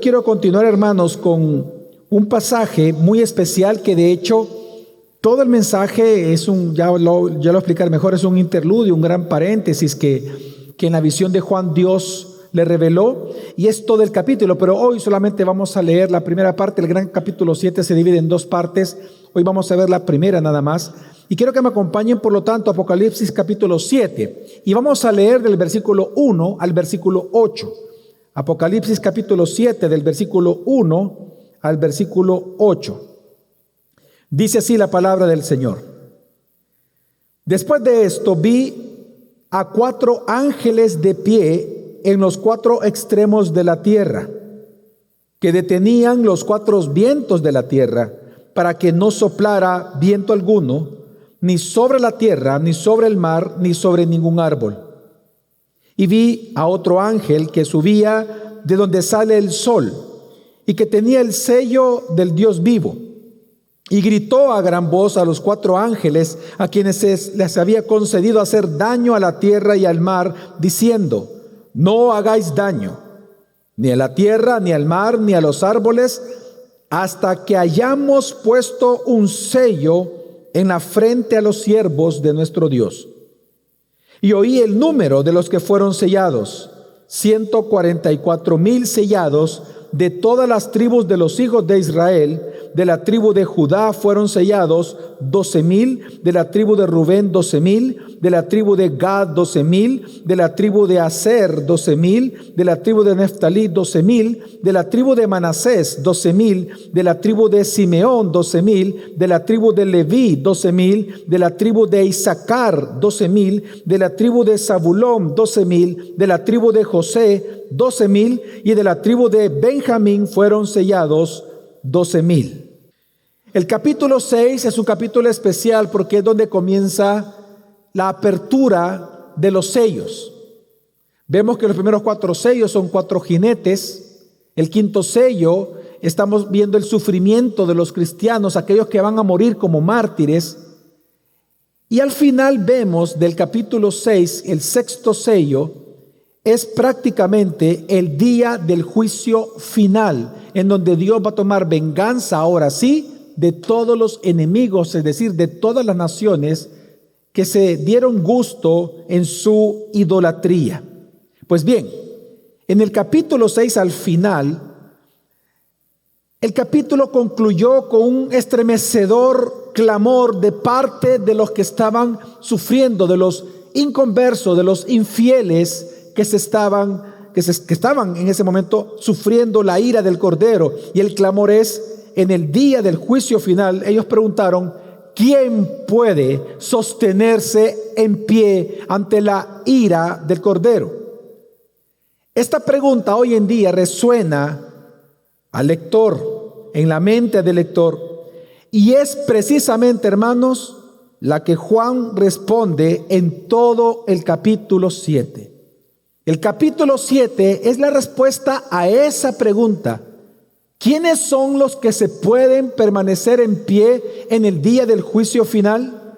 quiero continuar, hermanos, con un pasaje muy especial que de hecho todo el mensaje es ya lo explicaré mejor, es un interludio, un gran paréntesis que en la visión de Juan Dios le reveló, y es todo el capítulo, pero hoy solamente vamos a leer la primera parte. El gran capítulo 7 se divide en dos partes. Hoy vamos a ver la primera nada más, y quiero que me acompañen por lo tanto a Apocalipsis capítulo 7, y vamos a leer del versículo 1 al versículo 8. Apocalipsis capítulo 7, del versículo 1 al versículo 8. Dice así la palabra del Señor. Después de esto vi a 4 ángeles de pie en los 4 extremos de la tierra, que detenían los 4 vientos de la tierra, para que no soplara viento alguno, ni sobre la tierra, ni sobre el mar, ni sobre ningún árbol. Y vi a otro ángel que subía de donde sale el sol, y que tenía el sello del Dios vivo. Y gritó a gran voz a los 4 ángeles a quienes les había concedido hacer daño a la tierra y al mar, diciendo: no hagáis daño, ni a la tierra, ni al mar, ni a los árboles, hasta que hayamos puesto un sello en la frente a los siervos de nuestro Dios. Y oí el número de los que fueron sellados, 144,000 sellados de todas las tribus de los hijos de Israel. De la tribu de Judá fueron sellados 12,000, de la tribu de Rubén 12,000, de la tribu de Gad 12,000, de la tribu de Aser 12,000, de la tribu de Neftalí 12,000, de la tribu de Manasés 12,000, de la tribu de Simeón 12,000, de la tribu de Leví 12,000, de la tribu de Isaacar 12,000, de la tribu de Zabulón 12,000, de la tribu de José 12,000, y de la tribu de Benjamín fueron sellados 12,000. El capítulo 6 es un capítulo especial porque es donde comienza la apertura de los sellos. Vemos que los primeros 4 sellos son 4 jinetes. El quinto sello, estamos viendo el sufrimiento de los cristianos, aquellos que van a morir como mártires. Y al final vemos del capítulo 6, el sexto sello, es prácticamente el día del juicio final, en donde Dios va a tomar venganza, ahora sí, de todos los enemigos, es decir, de todas las naciones que se dieron gusto en su idolatría. Pues bien, en el capítulo 6 al final, el capítulo concluyó con un estremecedor clamor de parte de los que estaban sufriendo, de los inconversos, de los infieles que estaban en ese momento sufriendo la ira del Cordero. Y el clamor es: en el día del juicio final, ellos preguntaron: ¿quién puede sostenerse en pie ante la ira del Cordero? Esta pregunta hoy en día resuena al lector, en la mente del lector, y es precisamente, hermanos, la que Juan responde en todo el capítulo 7. El capítulo 7 es la respuesta a esa pregunta: ¿quiénes son los que se pueden permanecer en pie en el día del juicio final?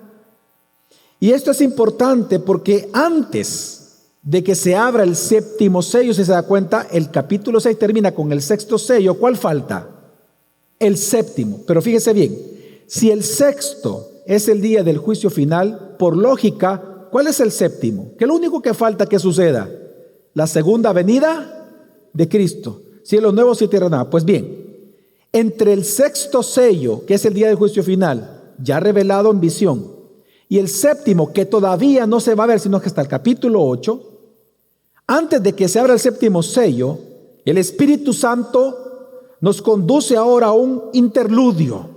Y esto es importante porque antes de que se abra el séptimo sello, si se da cuenta, el capítulo 6 termina con el sexto sello. ¿Cuál falta? El séptimo. Pero fíjese bien, si el sexto es el día del juicio final, por lógica, ¿cuál es el séptimo? ¿Qué es lo único que falta que suceda? La segunda venida de Cristo. Cielos nuevos y tierra nueva. Pues bien, entre el sexto sello, que es el día del juicio final, ya revelado en visión, y el séptimo, que todavía no se va a ver, sino que hasta el capítulo 8, antes de que se abra el séptimo sello, el Espíritu Santo nos conduce ahora a un interludio.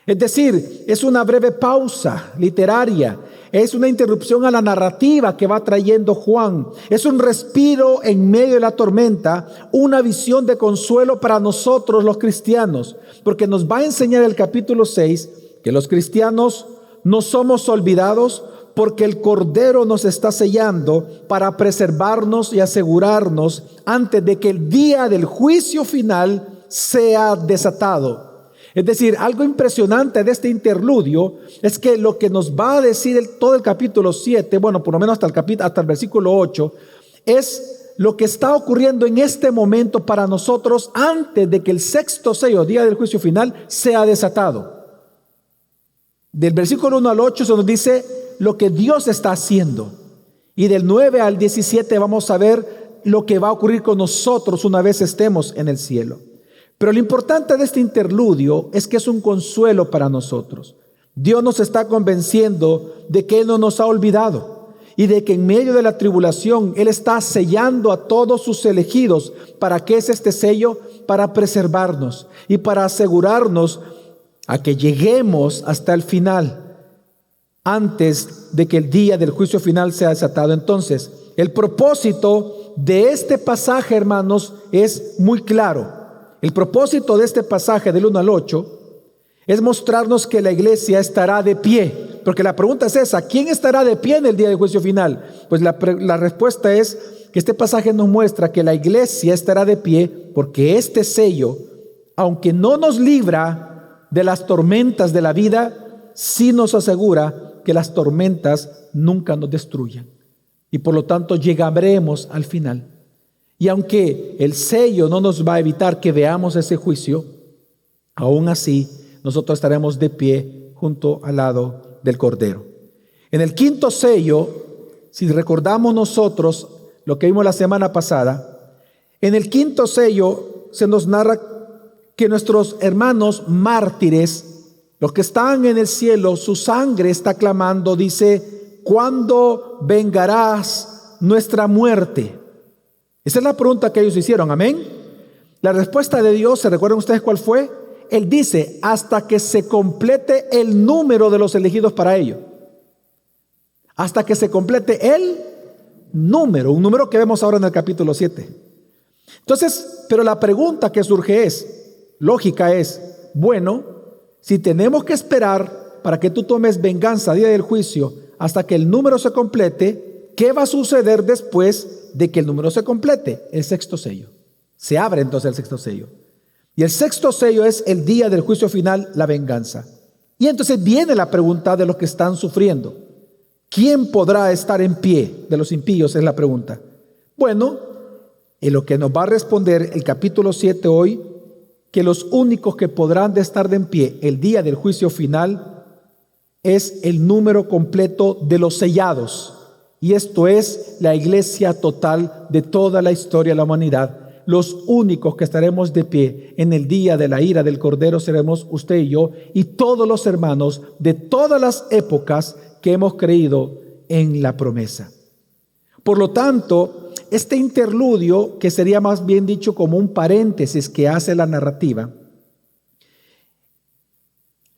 Es decir, es una breve pausa literaria. Es una interrupción a la narrativa que va trayendo Juan. Es un respiro en medio de la tormenta, una visión de consuelo para nosotros los cristianos, porque nos va a enseñar el capítulo 6 que los cristianos no somos olvidados, porque el Cordero nos está sellando para preservarnos y asegurarnos antes de que el día del juicio final sea desatado. Es decir, algo impresionante de este interludio es que lo que nos va a decir todo el capítulo 7, bueno, por lo menos hasta el versículo 8, es lo que está ocurriendo en este momento para nosotros antes de que el sexto sello, día del juicio final, sea desatado. Del versículo 1 al 8 se nos dice lo que Dios está haciendo. Y del 9 al 17 vamos a ver lo que va a ocurrir con nosotros una vez estemos en el cielo. Pero lo importante de este interludio es que es un consuelo para nosotros. Dios nos está convenciendo de que Él no nos ha olvidado y de que en medio de la tribulación Él está sellando a todos sus elegidos. ¿Para qué es este sello? Para preservarnos y para asegurarnos a que lleguemos hasta el final, antes de que el día del juicio final sea desatado. Entonces, el propósito de este pasaje, hermanos, es muy claro. El propósito de este pasaje del 1 al 8 es mostrarnos que la iglesia estará de pie. Porque la pregunta es esa: ¿quién estará de pie en el día del juicio final? Pues la respuesta es que este pasaje nos muestra que la iglesia estará de pie porque este sello, aunque no nos libra de las tormentas de la vida, sí nos asegura que las tormentas nunca nos destruyan. Y por lo tanto llegaremos al final. Y aunque el sello no nos va a evitar que veamos ese juicio, aún así nosotros estaremos de pie junto al lado del Cordero. En el quinto sello, si recordamos nosotros lo que vimos la semana pasada, en el quinto sello se nos narra que nuestros hermanos mártires, los que están en el cielo, su sangre está clamando, dice: ¿cuándo vengarás nuestra muerte? Esa es la pregunta que ellos hicieron, amén. La respuesta de Dios, ¿se recuerdan ustedes cuál fue? Él dice: hasta que se complete el número de los elegidos para ello. Hasta que se complete el número, un número que vemos ahora en el capítulo 7. Entonces, pero la pregunta que surge es, lógica es, bueno, si tenemos que esperar para que tú tomes venganza a día del juicio hasta que el número se complete, ¿qué va a suceder después de que el número se complete? El sexto sello. Se abre entonces el sexto sello. Y el sexto sello es el día del juicio final, la venganza. Y entonces viene la pregunta de los que están sufriendo. ¿Quién podrá estar en pie de los impíos? Es la pregunta. Bueno, en lo que nos va a responder el capítulo 7 hoy, que los únicos que podrán estar de en pie el día del juicio final es el número completo de los sellados. Y esto es la iglesia total de toda la historia de la humanidad. Los únicos que estaremos de pie en el día de la ira del Cordero seremos usted y yo y todos los hermanos de todas las épocas que hemos creído en la promesa. Por lo tanto, este interludio, que sería más bien dicho como un paréntesis que hace la narrativa,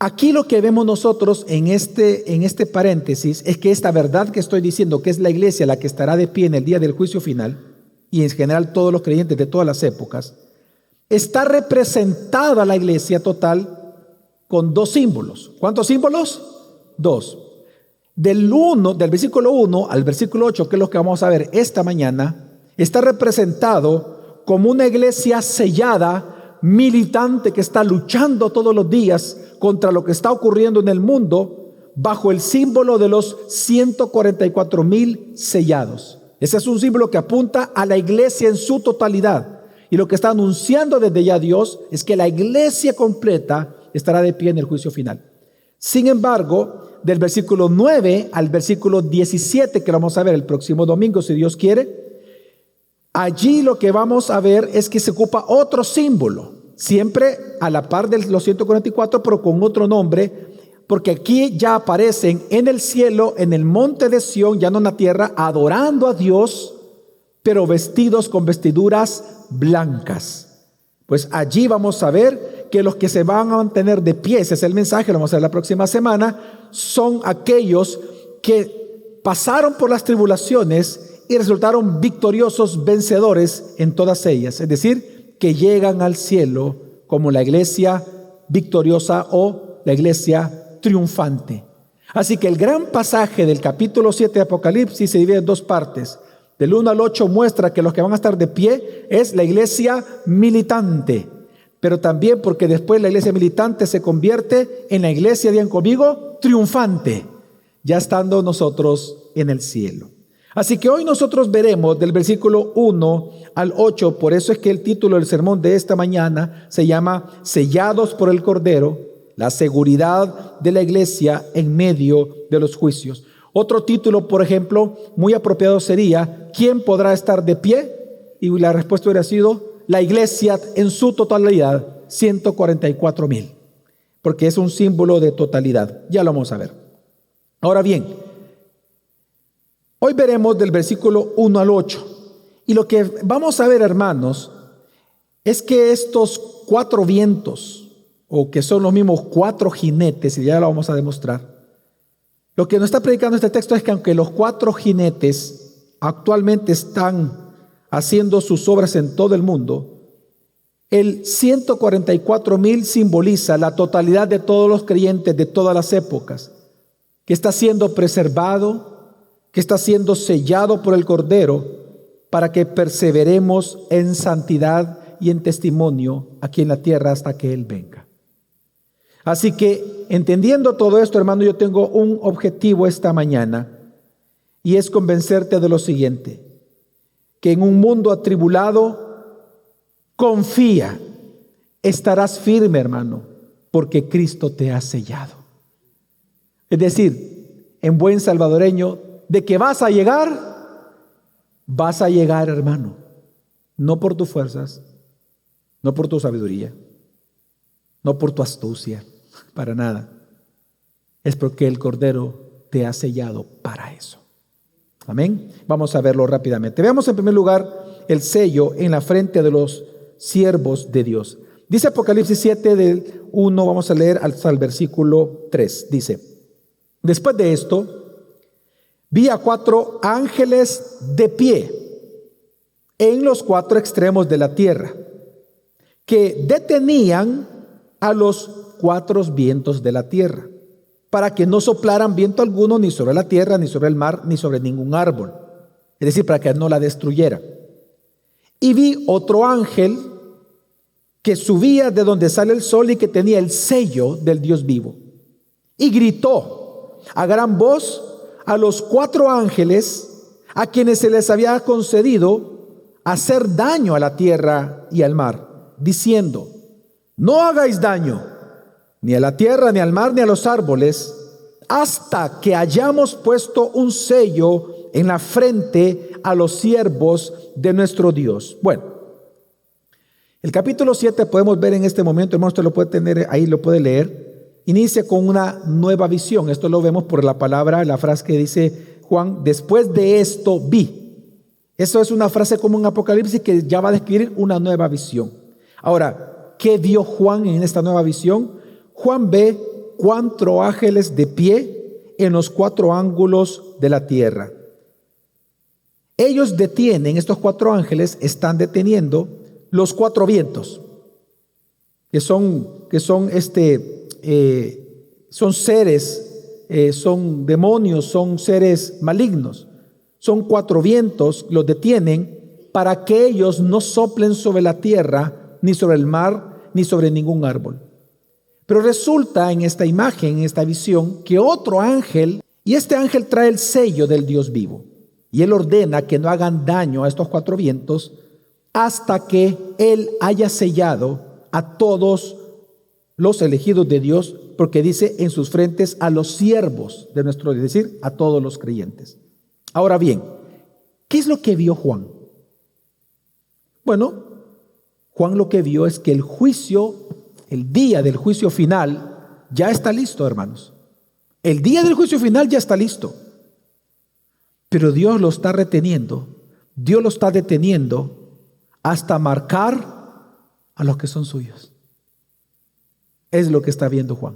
aquí lo que vemos nosotros en este paréntesis es que esta verdad que estoy diciendo, que es la iglesia la que estará de pie en el día del juicio final, y en general todos los creyentes de todas las épocas, está representada la iglesia total con dos símbolos. ¿Cuántos símbolos? Dos. Del versículo 1 al versículo 8, que es lo que vamos a ver esta mañana, está representado como una iglesia sellada, militante, que está luchando todos los días contra lo que está ocurriendo en el mundo, bajo el símbolo de los 144,000 sellados. Ese es un símbolo que apunta a la iglesia en su totalidad. Y lo que está anunciando desde ya Dios es que la iglesia completa estará de pie en el juicio final. Sin embargo, del versículo 9 al versículo 17, que vamos a ver el próximo domingo, si Dios quiere, allí lo que vamos a ver es que se ocupa otro símbolo, siempre a la par de los 144, pero con otro nombre, porque aquí ya aparecen en el cielo, en el monte de Sión, ya no en la tierra, adorando a Dios, pero vestidos con vestiduras blancas. Pues allí vamos a ver que los que se van a mantener de pie, ese es el mensaje, lo vamos a ver la próxima semana, son aquellos que pasaron por las tribulaciones y resultaron victoriosos, vencedores en todas ellas. Es decir, que llegan al cielo como la iglesia victoriosa o la iglesia triunfante. Así que el gran pasaje del capítulo 7 de Apocalipsis se divide en dos partes. Del 1 al 8 muestra que los que van a estar de pie es la iglesia militante, pero también porque después la iglesia militante se convierte en la iglesia, digan conmigo, triunfante, ya estando nosotros en el cielo. Así que hoy nosotros veremos del versículo 1 al 8, por eso es que el título del sermón de esta mañana se llama Sellados por el Cordero, la seguridad de la iglesia en medio de los juicios. Otro título, por ejemplo, muy apropiado sería ¿quién podrá estar de pie? Y la respuesta hubiera sido la iglesia en su totalidad, 144,000, porque es un símbolo de totalidad. Ya lo vamos a ver. Ahora bien, hoy veremos del versículo 1 al 8. Y lo que vamos a ver, hermanos, es que estos 4 vientos, o que son los mismos 4 jinetes, y ya lo vamos a demostrar, lo que nos está predicando este texto es que aunque los 4 jinetes actualmente están haciendo sus obras en todo el mundo, el 144,000 simboliza la totalidad de todos los creyentes de todas las épocas, que está siendo preservado, que está siendo sellado por el Cordero, para que perseveremos en santidad y en testimonio aquí en la tierra hasta que Él venga. Así que, entendiendo todo esto, hermano, yo tengo un objetivo esta mañana, y es convencerte de lo siguiente: que en un mundo atribulado, confía, estarás firme, hermano, porque Cristo te ha sellado. Es decir, en buen salvadoreño, de que vas a llegar, hermano, no por tus fuerzas, no por tu sabiduría, no por tu astucia, para nada. Es porque el Cordero te ha sellado para eso. Amén. Vamos a verlo rápidamente. Veamos en primer lugar el sello en la frente de los siervos de Dios. Dice Apocalipsis 7 del 1, vamos a leer hasta el versículo 3. Dice: después de esto, vi a 4 ángeles de pie en los 4 extremos de la tierra, que detenían a los 4 vientos de la tierra, para que no soplaran viento alguno ni sobre la tierra, ni sobre el mar, ni sobre ningún árbol. Es decir, para que no la destruyera. Y vi otro ángel que subía de donde sale el sol y que tenía el sello del Dios vivo. Y gritó a gran voz a los 4 ángeles a quienes se les había concedido hacer daño a la tierra y al mar, diciendo: no hagáis daño ni a la tierra, ni al mar, ni a los árboles, hasta que hayamos puesto un sello en la frente a los siervos de nuestro Dios. Bueno, el capítulo 7 podemos ver en este momento, hermano, usted lo puede tener ahí, lo puede leer. Inicia con una nueva visión. Esto lo vemos por la palabra, la frase que dice Juan: después de esto vi. Eso es una frase como en Apocalipsis que ya va a describir una nueva visión. Ahora, ¿qué vio Juan en esta nueva visión? Juan ve 4 ángeles de pie en los 4 ángulos de la tierra. Ellos detienen, estos 4 ángeles están deteniendo los 4 vientos, que son seres, son demonios, son seres malignos. Son 4 vientos, los detienen para que ellos no soplen sobre la tierra, ni sobre el mar, ni sobre ningún árbol. Pero resulta en esta imagen, en esta visión, que otro ángel, y este ángel trae el sello del Dios vivo, y él ordena que no hagan daño a estos 4 vientos hasta que él haya sellado a todos los elegidos de Dios, porque dice en sus frentes a los siervos de nuestro Dios, es decir, a todos los creyentes. Ahora bien, ¿qué es lo que vio Juan? Bueno, Juan lo que vio es que el juicio, el día del juicio final, ya está listo, hermanos. El día del juicio final ya está listo. Pero Dios lo está reteniendo. Dios lo está deteniendo hasta marcar a los que son suyos. Es lo que está viendo Juan.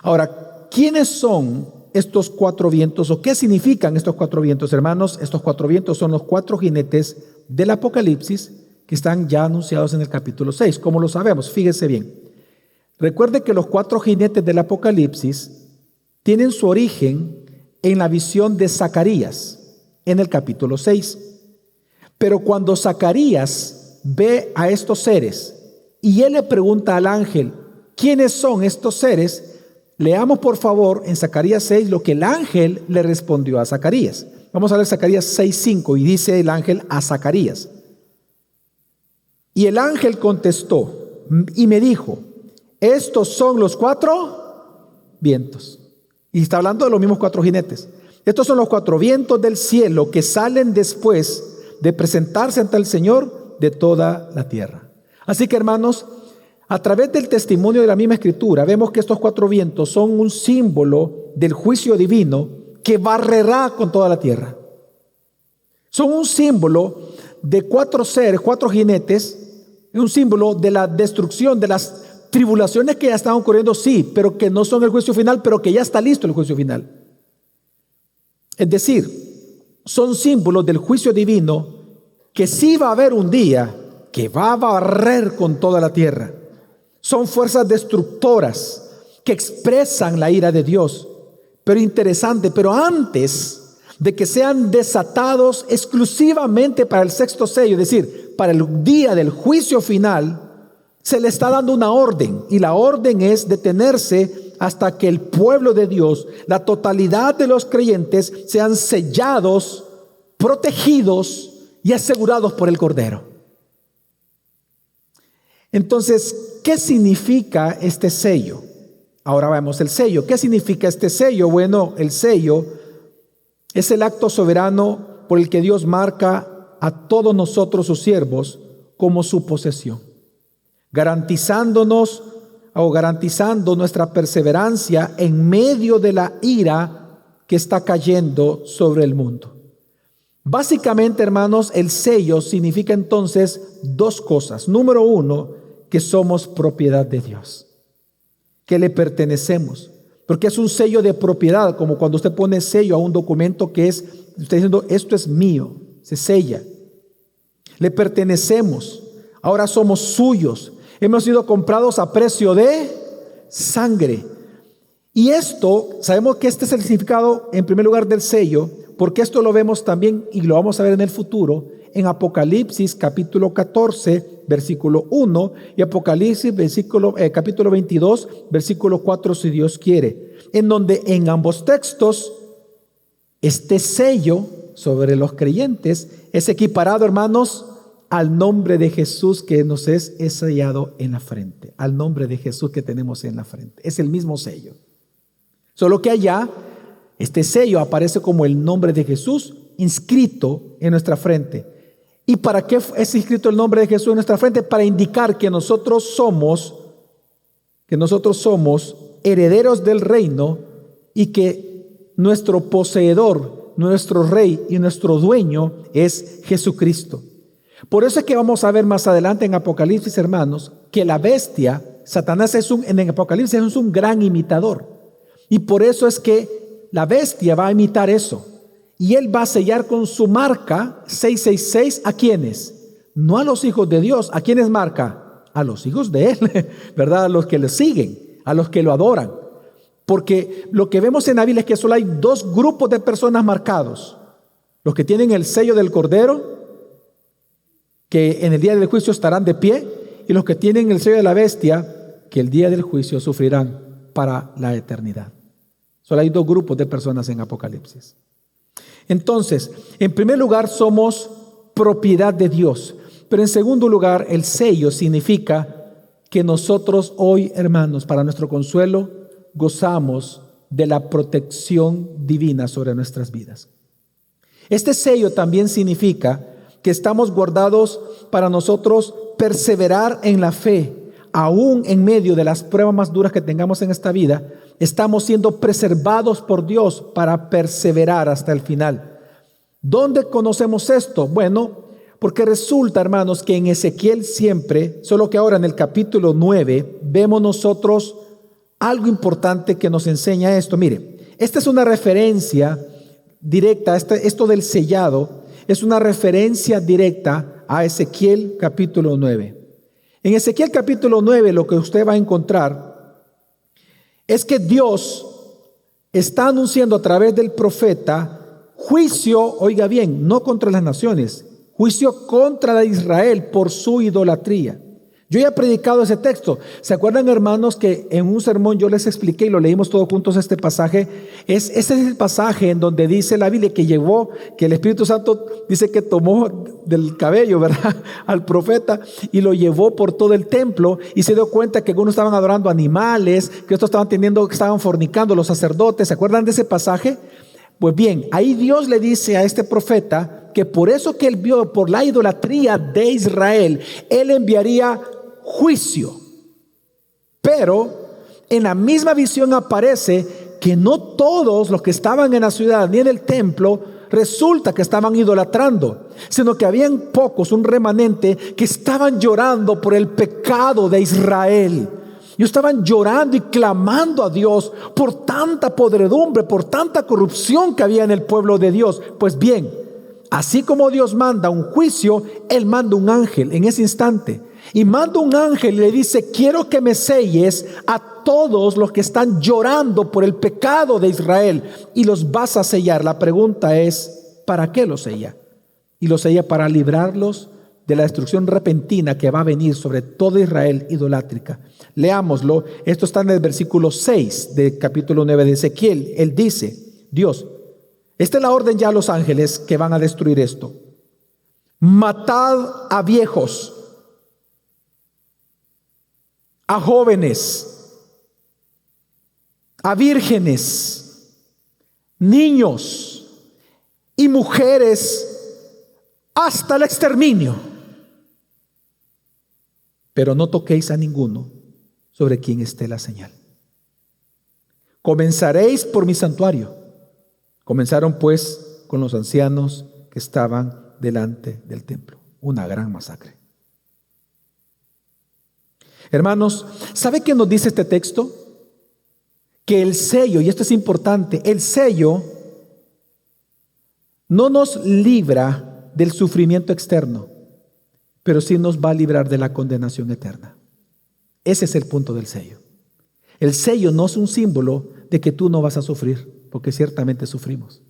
Ahora, ¿quiénes son estos 4 vientos o qué significan estos 4 vientos, hermanos? Estos 4 vientos son los 4 jinetes del Apocalipsis que están ya anunciados en el capítulo 6. ¿Cómo lo sabemos? Fíjese bien. Recuerde que los 4 jinetes del Apocalipsis tienen su origen en la visión de Zacarías en el capítulo 6. Pero cuando Zacarías ve a estos seres y él le pregunta al ángel, ¿quiénes son estos seres? Leamos por favor en Zacarías 6 lo que el ángel le respondió a Zacarías. Vamos a leer Zacarías 6:5 y dice el ángel a Zacarías: y el ángel contestó y me dijo, estos son los 4 vientos. Y está hablando de los mismos 4 jinetes. Estos son los 4 vientos del cielo que salen después de presentarse ante el Señor de toda la tierra. Así que, hermanos, a través del testimonio de la misma Escritura, vemos que estos 4 vientos son un símbolo del juicio divino que barrerá con toda la tierra. Son un símbolo de 4 seres, 4 jinetes, un símbolo de la destrucción, de las tribulaciones que ya están ocurriendo, sí, pero que no son el juicio final, pero que ya está listo el juicio final. Es decir, son símbolos del juicio divino que sí va a haber un día que va a barrer con toda la tierra. Son fuerzas destructoras que expresan la ira de Dios. Pero interesante, pero antes de que sean desatados exclusivamente para el 6º sello, es decir, para el día del juicio final, se le está dando una orden, y la orden es detenerse hasta que el pueblo de Dios, la totalidad de los creyentes, sean sellados, protegidos y asegurados por el Cordero. Entonces, ¿qué significa este sello? Ahora vemos el sello. ¿Qué significa este sello? Bueno, el sello es el acto soberano por el que Dios marca a todos nosotros, sus siervos, como su posesión, garantizando nuestra perseverancia en medio de la ira que está cayendo sobre el mundo. Básicamente, hermanos, el sello significa entonces 2 cosas. Número 1, que somos propiedad de Dios, que le pertenecemos, porque es un sello de propiedad, como cuando usted pone sello a un documento que es, usted diciendo, esto es mío, se sella. Le pertenecemos, ahora somos suyos, hemos sido comprados a precio de sangre. Y esto, sabemos que este es el significado en primer lugar del sello, porque esto lo vemos también y lo vamos a ver en el futuro en Apocalipsis capítulo 14 versículo 1 y Apocalipsis capítulo 22 versículo 4, si Dios quiere, en donde en ambos textos este sello sobre los creyentes es equiparado, hermanos, al nombre de Jesús que nos es sellado en la frente, al nombre de Jesús que tenemos en la frente. Es el mismo sello, solo que allá este sello aparece como el nombre de Jesús inscrito en nuestra frente. ¿Y para qué es inscrito el nombre de Jesús en nuestra frente? Para indicar que nosotros somos herederos del reino y que nuestro poseedor, nuestro rey y nuestro dueño es Jesucristo. Por eso es que vamos a ver más adelante en Apocalipsis, hermanos, que la bestia, Satanás en Apocalipsis es un gran imitador. Y por eso es que la bestia va a imitar eso. Y él va a sellar con su marca 666 ¿a quiénes? No a los hijos de Dios. ¿A quiénes marca? A los hijos de él, ¿verdad? A los que le siguen, a los que lo adoran. Porque lo que vemos en la Biblia es que solo hay 2 grupos de personas marcados. Los que tienen el sello del Cordero, que en el día del juicio estarán de pie, y los que tienen el sello de la bestia, que el día del juicio sufrirán para la eternidad. Solo hay 2 grupos de personas en Apocalipsis. Entonces, en primer lugar, somos propiedad de Dios. Pero en segundo lugar, el sello significa que nosotros hoy, hermanos, para nuestro consuelo, gozamos de la protección divina sobre nuestras vidas. Este sello también significa que estamos guardados para nosotros perseverar en la fe, aún en medio de las pruebas más duras que tengamos en esta vida. Estamos siendo preservados por Dios para perseverar hasta el final. ¿Dónde conocemos esto? Bueno, porque resulta, hermanos, que en Ezequiel siempre, solo que ahora en el capítulo 9, vemos nosotros algo importante que nos enseña esto. Mire, esta es una referencia directa, esto del sellado, es una referencia directa a Ezequiel capítulo 9. En Ezequiel capítulo 9 lo que usted va a encontrar es que Dios está anunciando a través del profeta juicio, oiga bien, no contra las naciones, juicio contra Israel por su idolatría. Yo ya he predicado ese texto. ¿Se acuerdan, hermanos, que en un sermón yo les expliqué y lo leímos todos juntos este pasaje? Ese es el pasaje en donde dice la Biblia que el Espíritu Santo dice que tomó del cabello, ¿verdad?, al profeta y lo llevó por todo el templo y se dio cuenta que algunos estaban adorando animales, que otros estaban fornicando los sacerdotes. ¿Se acuerdan de ese pasaje? Pues bien, ahí Dios le dice a este profeta que por eso que él vio, por la idolatría de Israel, él enviaría juicio. Pero en la misma visión aparece que no todos los que estaban en la ciudad ni en el templo resulta que estaban idolatrando, sino que habían pocos, un remanente, que estaban llorando por el pecado de Israel. Y estaban llorando y clamando a Dios por tanta podredumbre, por tanta corrupción que había en el pueblo de Dios. Pues bien, así como Dios manda un juicio, Él manda un ángel en ese instante. Y manda un ángel y le dice: quiero que me selles a todos los que están llorando por el pecado de Israel, y los vas a sellar. La pregunta es: ¿para qué los sella? Y los sella para librarlos de la destrucción repentina que va a venir sobre todo Israel idolátrica. Leámoslo. Esto está en el versículo 6 del capítulo 9 de Ezequiel. Él dice, Dios, esta es la orden ya a los ángeles que van a destruir esto: matad a viejos, a jóvenes, a vírgenes, niños y mujeres hasta el exterminio. Pero no toquéis a ninguno sobre quien esté la señal. Comenzaréis por mi santuario. Comenzaron pues con los ancianos que estaban delante del templo. Una gran masacre. Hermanos, ¿sabe qué nos dice este texto? Que el sello, y esto es importante, el sello no nos libra del sufrimiento externo, pero sí nos va a librar de la condenación eterna. Ese es el punto del sello. El sello no es un símbolo de que tú no vas a sufrir, porque ciertamente sufrimos.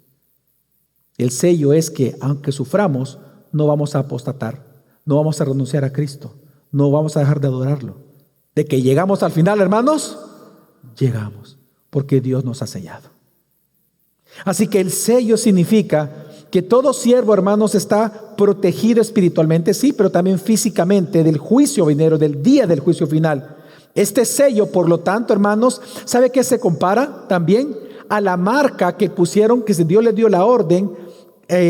El sello es que aunque suframos, no vamos a apostatar, no vamos a renunciar a Cristo, no vamos a dejar de adorarlo. De que llegamos al final, hermanos, llegamos, porque Dios nos ha sellado. Así que el sello significa que todo siervo, hermanos, está protegido espiritualmente, sí, pero también físicamente del juicio venidero, del día del juicio final. Este sello, por lo tanto, hermanos, ¿sabe qué se compara también? A la marca que pusieron, que Dios les dio la orden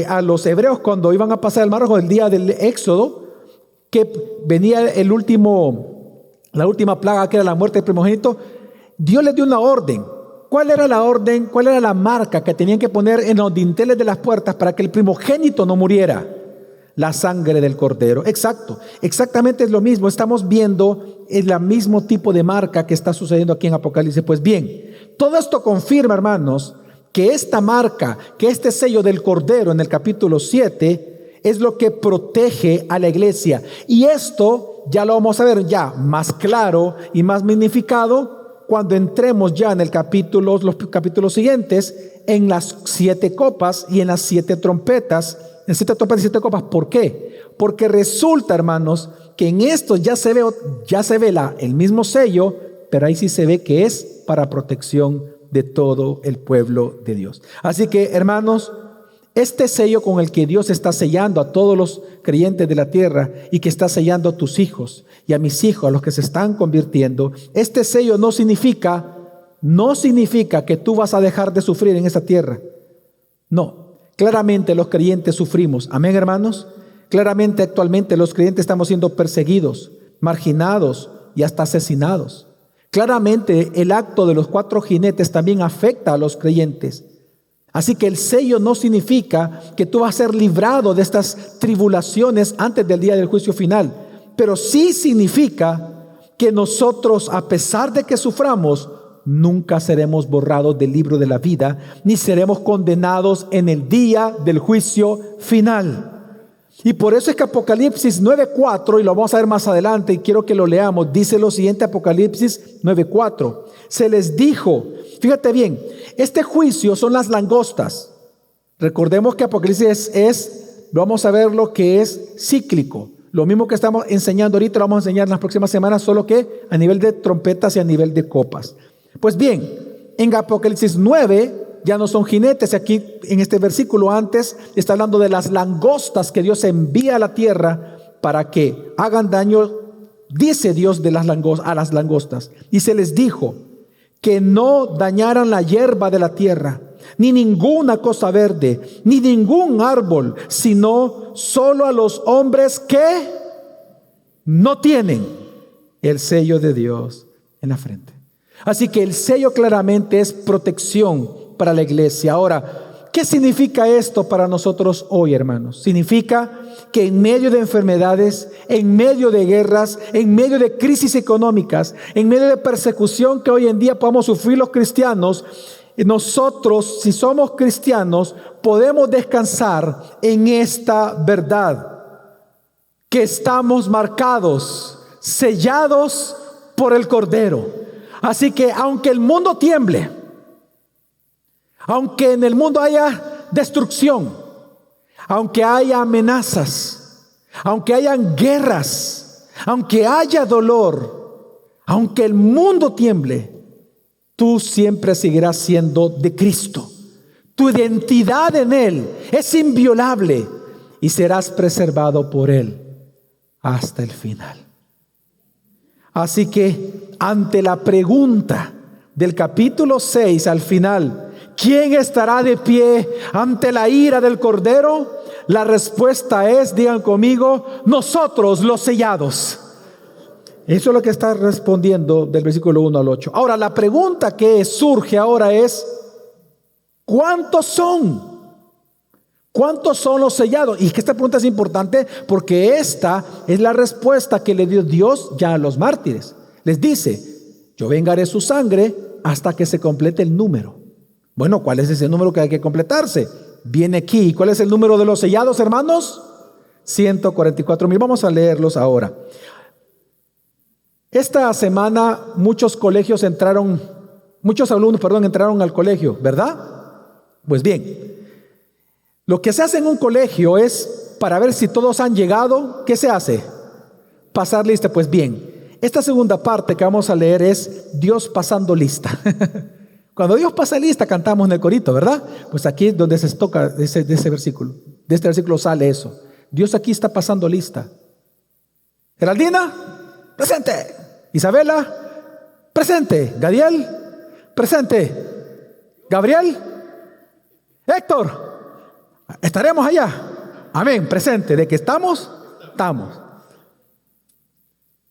a los hebreos cuando iban a pasar el mar Rojo el día del Éxodo, que venía la última plaga, que era la muerte del primogénito. Dios les dio una orden. ¿Cuál era la orden? ¿Cuál era la marca que tenían que poner en los dinteles de las puertas para que el primogénito no muriera? La sangre del cordero. Exactamente es lo mismo. Estamos viendo el mismo tipo de marca que está sucediendo aquí en Apocalipsis. Pues bien, todo esto confirma, hermanos, que esta marca, que este sello del cordero en el capítulo 7 es lo que protege a la iglesia. Y esto ya lo vamos a ver ya más claro y más magnificado cuando entremos ya en los capítulos siguientes, en las 7 copas y en las 7 trompetas. En 7 trompetas y 7 copas. ¿Por qué? Porque resulta, hermanos, que en esto ya se ve el mismo sello, pero ahí sí se ve que es para protección de todo el pueblo de Dios. Así que, hermanos, este sello con el que Dios está sellando a todos los creyentes de la tierra y que está sellando a tus hijos y a mis hijos, a los que se están convirtiendo, este sello no significa que tú vas a dejar de sufrir en esta tierra. No, claramente los creyentes sufrimos. Amén, hermanos. Claramente actualmente los creyentes estamos siendo perseguidos, marginados y hasta asesinados. Claramente el acto de los 4 jinetes también afecta a los creyentes. Así que el sello no significa que tú vas a ser librado de estas tribulaciones antes del día del juicio final, pero sí significa que nosotros, a pesar de que suframos, nunca seremos borrados del libro de la vida, ni seremos condenados en el día del juicio final. Y por eso es que Apocalipsis 9:4, y lo vamos a ver más adelante, y quiero que lo leamos, dice lo siguiente, Apocalipsis 9:4. Se les dijo, fíjate bien, este juicio son las langostas. Recordemos que Apocalipsis vamos a ver lo que es cíclico. Lo mismo que estamos enseñando ahorita, lo vamos a enseñar en las próximas semanas, solo que a nivel de trompetas y a nivel de copas. Pues bien, en Apocalipsis 9 ya no son jinetes. Aquí en este versículo antes está hablando de las langostas que Dios envía a la tierra para que hagan daño, dice Dios a las langostas. Y se les dijo que no dañaran la hierba de la tierra, ni ninguna cosa verde, ni ningún árbol, sino solo a los hombres que no tienen el sello de Dios en la frente. Así que el sello claramente es protección para la iglesia. Ahora, ¿qué significa esto para nosotros hoy, hermanos? Significa que en medio de enfermedades, en medio de guerras, en medio de crisis económicas, en medio de persecución que hoy en día podemos sufrir los cristianos, nosotros, si somos cristianos, podemos descansar en esta verdad, que estamos marcados, sellados por el Cordero. Así que aunque el mundo tiemble, aunque en el mundo haya destrucción, aunque haya amenazas, aunque hayan guerras, aunque haya dolor, aunque el mundo tiemble, tú siempre seguirás siendo de Cristo. Tu identidad en Él es inviolable y serás preservado por Él hasta el final. Así que ante la pregunta del capítulo 6 al final, ¿quién estará de pie ante la ira del Cordero? La respuesta es, digan conmigo, nosotros los sellados. Eso es lo que está respondiendo del versículo 1 al 8. Ahora, la pregunta que surge ahora es, ¿cuántos son? ¿Cuántos son los sellados? Y que esta pregunta es importante porque esta es la respuesta que le dio Dios ya a los mártires. Les dice, yo vengaré su sangre hasta que se complete el número. Bueno, ¿cuál es ese número que hay que completarse? Viene aquí. ¿Cuál es el número de los sellados, hermanos? 144,000. Vamos a leerlos ahora. Esta semana muchos alumnos entraron al colegio, ¿verdad? Pues bien, lo que se hace en un colegio es para ver si todos han llegado. ¿Qué se hace? Pasar lista. Pues bien, esta segunda parte que vamos a leer es Dios pasando lista. Cuando Dios pasa lista, cantamos en el corito, ¿verdad? Pues aquí es donde se toca de ese versículo. De este versículo sale eso. Dios aquí está pasando lista. Geraldina, presente. Isabela, presente. Gadiel, presente. Gabriel, Héctor, estaremos allá. Amén, presente. De que estamos.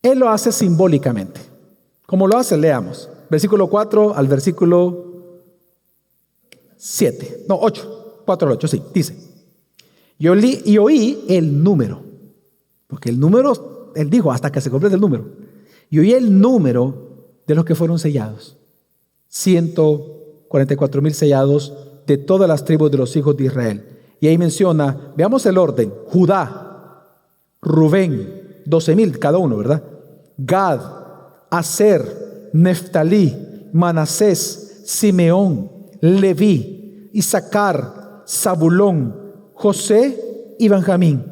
Él lo hace simbólicamente. ¿Cómo lo hace? Leamos. Versículo 4 al versículo 7. No, 8. 4 al 8, sí. Dice, y oí el número. Porque el número, él dijo, hasta que se complete el número. Y oí el número de los que fueron sellados. 144,000 sellados de todas las tribus de los hijos de Israel. Y ahí menciona, veamos el orden: Judá, Rubén, 12,000 cada uno, ¿verdad? Gad, Aser, Neftalí, Manasés, Simeón, Leví, Isaacar, Zabulón, José y Benjamín.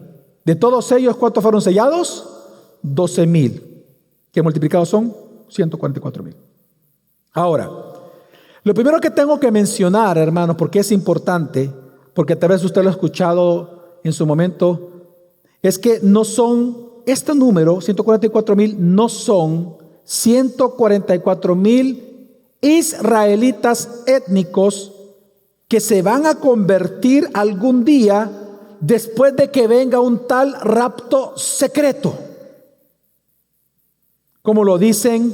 De todos ellos, ¿cuántos fueron sellados? 12,000. Que multiplicados son 144,000. Ahora, lo primero que tengo que mencionar, hermanos, porque es importante, porque tal vez usted lo ha escuchado en su momento, es que no son, este número, 144,000, no son 144,000 israelitas étnicos que se van a convertir algún día después de que venga un tal rapto secreto. Como lo dicen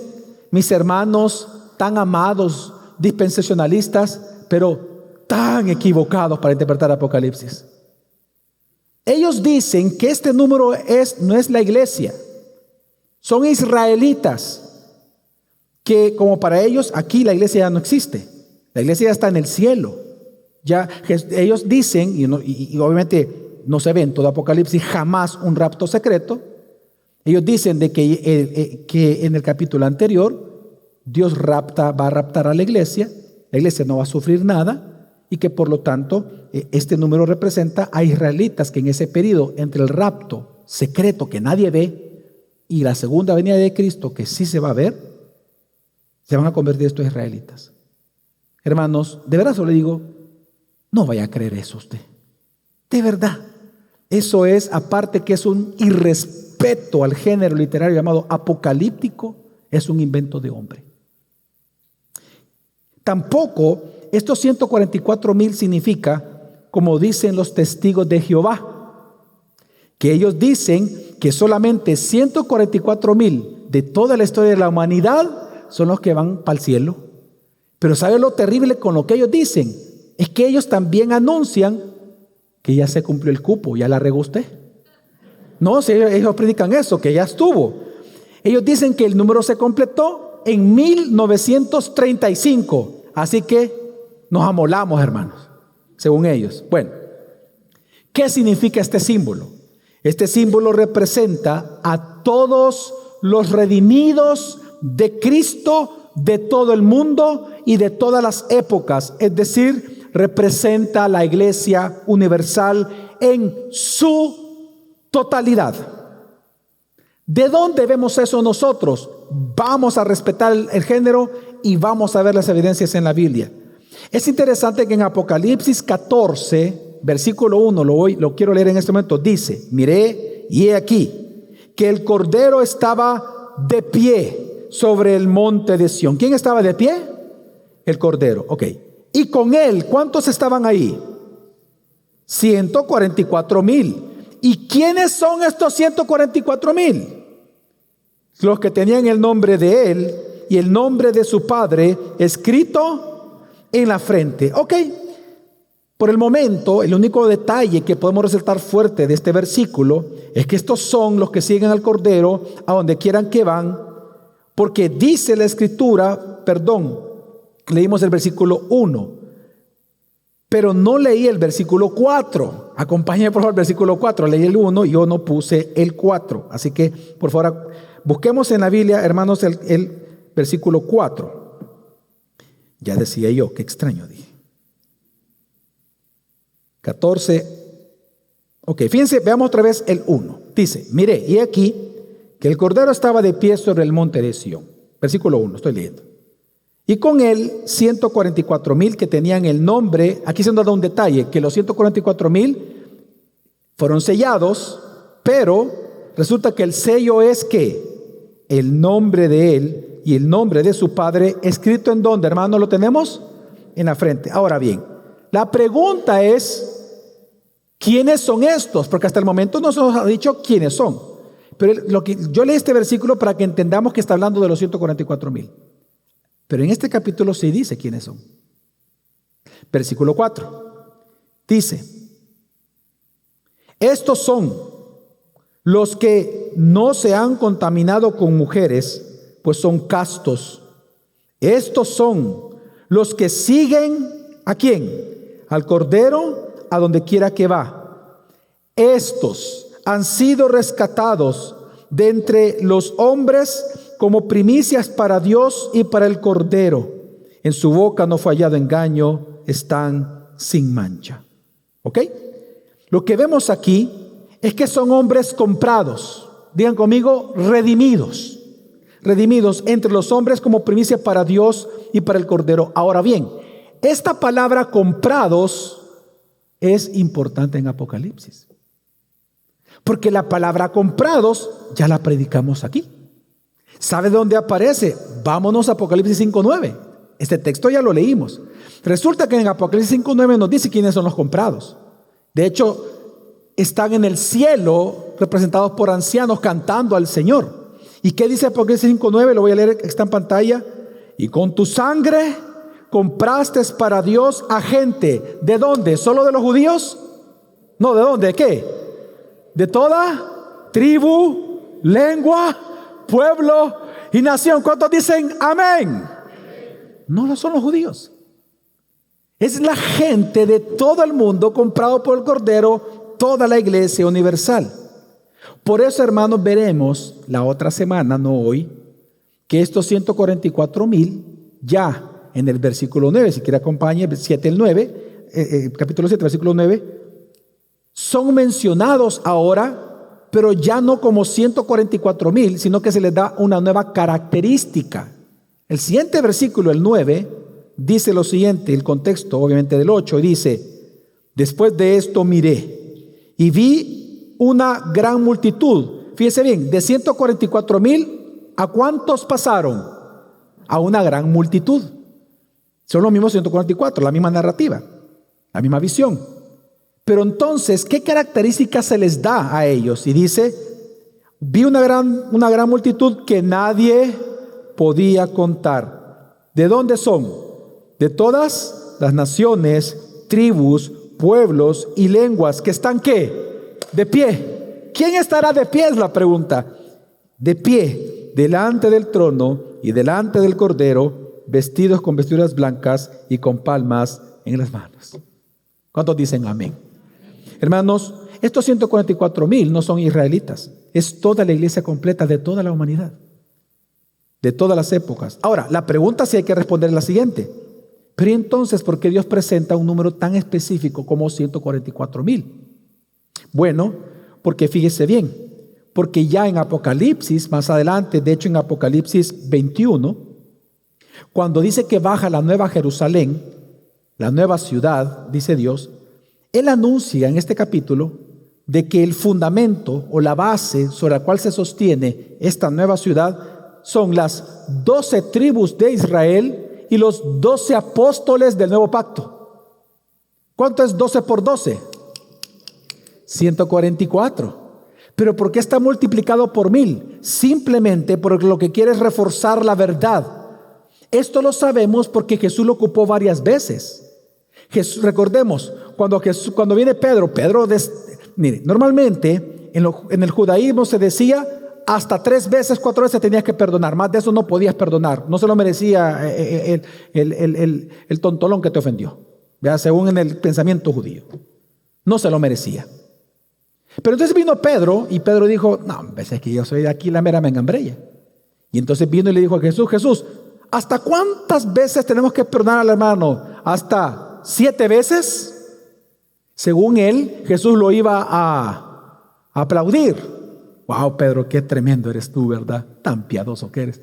mis hermanos tan amados dispensacionalistas, pero tan equivocados para interpretar Apocalipsis. Ellos dicen que este número no es la iglesia, son israelitas, que como para ellos aquí la iglesia ya no existe, la iglesia ya está en el cielo. Ya ellos dicen, y obviamente no se ve en todo Apocalipsis jamás un rapto secreto. Ellos dicen de que en el capítulo anterior Dios va a raptar a la iglesia no va a sufrir nada, y que por lo tanto este número representa a israelitas que en ese periodo entre el rapto secreto que nadie ve y la segunda venida de Cristo que sí se va a ver, se van a convertir estos israelitas. Hermanos, de verdad se lo digo, no vaya a creer eso usted. De verdad. Eso es, aparte que es un irrespeto al género literario llamado apocalíptico, es un invento de hombre. Tampoco estos 144,000 significa, como dicen los testigos de Jehová, que ellos dicen que solamente 144,000 de toda la historia de la humanidad son los que van para el cielo. Pero ¿sabe lo terrible con lo que ellos dicen? Es que ellos también anuncian que ya se cumplió el cupo, ya la regó usted. No, si ellos predican eso, que ya estuvo. Ellos dicen que el número se completó en 1935. Así que nos amolamos, hermanos, según ellos. Bueno, ¿qué significa este símbolo? Este símbolo representa a todos los redimidos de Cristo de todo el mundo y de todas las épocas. Es decir, representa a la iglesia universal en su totalidad. ¿De dónde vemos eso nosotros? Vamos a respetar el género y vamos a ver las evidencias en la Biblia. Es interesante que en Apocalipsis 14, versículo 1, lo quiero leer en este momento, dice: miré y he aquí que el Cordero estaba de pie sobre el monte de Sión. ¿Quién estaba de pie? El Cordero, ok. Y con él, ¿cuántos estaban ahí? 144,000. ¿Y quiénes son estos 144,000? Los que tenían el nombre de él y el nombre de su padre escrito en la frente. Ok. Por el momento, el único detalle que podemos resaltar fuerte de este versículo es que estos son los que siguen al Cordero a donde quieran que van, porque dice la Escritura, leímos el versículo 1, pero no leí el versículo 4. Acompáñeme por favor el versículo 4. Leí el 1 y yo no puse el 4. Así que por favor busquemos en la Biblia, hermanos, el versículo 4. Ya decía yo, qué extraño dije. 14. Ok, fíjense, veamos otra vez el 1. Dice: miré, y aquí que el Cordero estaba de pie sobre el monte de Sión. Versículo 1, estoy leyendo. Y con él 144,000 que tenían el nombre. Aquí se nos da un detalle, que los 144,000 fueron sellados, pero resulta que el sello es que el nombre de él y el nombre de su padre escrito ¿en dónde, hermano? ¿Lo tenemos? En la frente. Ahora bien, la pregunta es, ¿quiénes son estos? Porque hasta el momento no se nos ha dicho quiénes son. Pero yo leí este versículo para que entendamos que está hablando de los 144,000. Pero en este capítulo sí dice quiénes son. Versículo 4. Dice: estos son los que no se han contaminado con mujeres, pues son castos. Estos son los que siguen ¿a quién? Al Cordero a donde quiera que va. Estos han sido rescatados de entre los hombres como primicias para Dios y para el Cordero. En su boca no fue hallado engaño, están sin mancha. ¿Ok? Lo que vemos aquí es que son hombres comprados. Digan conmigo, redimidos. Redimidos entre los hombres como primicia para Dios y para el Cordero. Ahora bien, esta palabra comprados es importante en Apocalipsis. Porque la palabra comprados ya la predicamos aquí. ¿Sabe dónde aparece? Vámonos a Apocalipsis 5:9. Este texto ya lo leímos. Resulta que en Apocalipsis 5:9 nos dice quiénes son los comprados. De hecho, están en el cielo representados por ancianos cantando al Señor. ¿Y qué dice Apocalipsis 5:9? Lo voy a leer, está en pantalla. Y con tu sangre compraste para Dios a gente. ¿De dónde? ¿Solo de los judíos? No, ¿de dónde? ¿De qué? De toda tribu, lengua, pueblo y nación. ¿Cuántos dicen amén? No son los judíos. Es la gente de todo el mundo comprado por el Cordero, toda la iglesia universal. Por eso, hermanos, veremos la otra semana, no hoy, que estos 144,000 ya en el versículo 9, si quiere acompañe, 7 el 9, capítulo 7, versículo 9, son mencionados ahora pero ya no como 144,000, sino que se les da una nueva característica. El siguiente versículo, el 9, dice lo siguiente, el contexto obviamente del 8, dice: después de esto miré y vi una gran multitud. Fíjese bien, de 144,000, ¿a cuántos pasaron? A una gran multitud. Son los mismos 144, la misma narrativa, la misma visión. Pero entonces, ¿qué características se les da a ellos? Y dice: vi una gran multitud que nadie podía contar. ¿De dónde son? De todas las naciones, tribus, pueblos y lenguas que están ¿qué? De pie. ¿Quién estará de pie? Es la pregunta. De pie, delante del trono y delante del Cordero, vestidos con vestiduras blancas y con palmas en las manos. ¿Cuántos dicen amén? Hermanos, estos 144,000 no son israelitas. Es toda la iglesia completa de toda la humanidad, de todas las épocas. Ahora, la pregunta sí hay que responder es la siguiente: pero entonces, ¿por qué Dios presenta un número tan específico como 144,000? Bueno, porque fíjese bien, porque ya en Apocalipsis, más adelante, de hecho en Apocalipsis 21, cuando dice que baja la nueva Jerusalén, la nueva ciudad, dice Dios, Él anuncia en este capítulo de que el fundamento o la base sobre la cual se sostiene esta nueva ciudad son las 12 tribus de Israel y los 12 apóstoles del nuevo pacto. ¿Cuánto es 12 por 12? 144. ¿Pero por qué está multiplicado por 1,000? Simplemente porque lo que quiere es reforzar la verdad. Esto lo sabemos porque Jesús lo ocupó varias veces. Recordemos, cuando viene Pedro, mire, normalmente en el judaísmo se decía hasta 3 veces, 4 veces tenías que perdonar. Más de eso no podías perdonar. No se lo merecía el tontolón que te ofendió, ¿verdad? Según en el pensamiento judío. No se lo merecía. Pero entonces vino Pedro y Pedro dijo: no, es que yo soy de aquí la mera mengambrella. Y entonces vino y le dijo a Jesús: Jesús, ¿hasta cuántas veces tenemos que perdonar al hermano? ¿Hasta 7 veces? Según él, Jesús lo iba a aplaudir. Wow, Pedro, qué tremendo eres tú, ¿verdad? Tan piadoso que eres.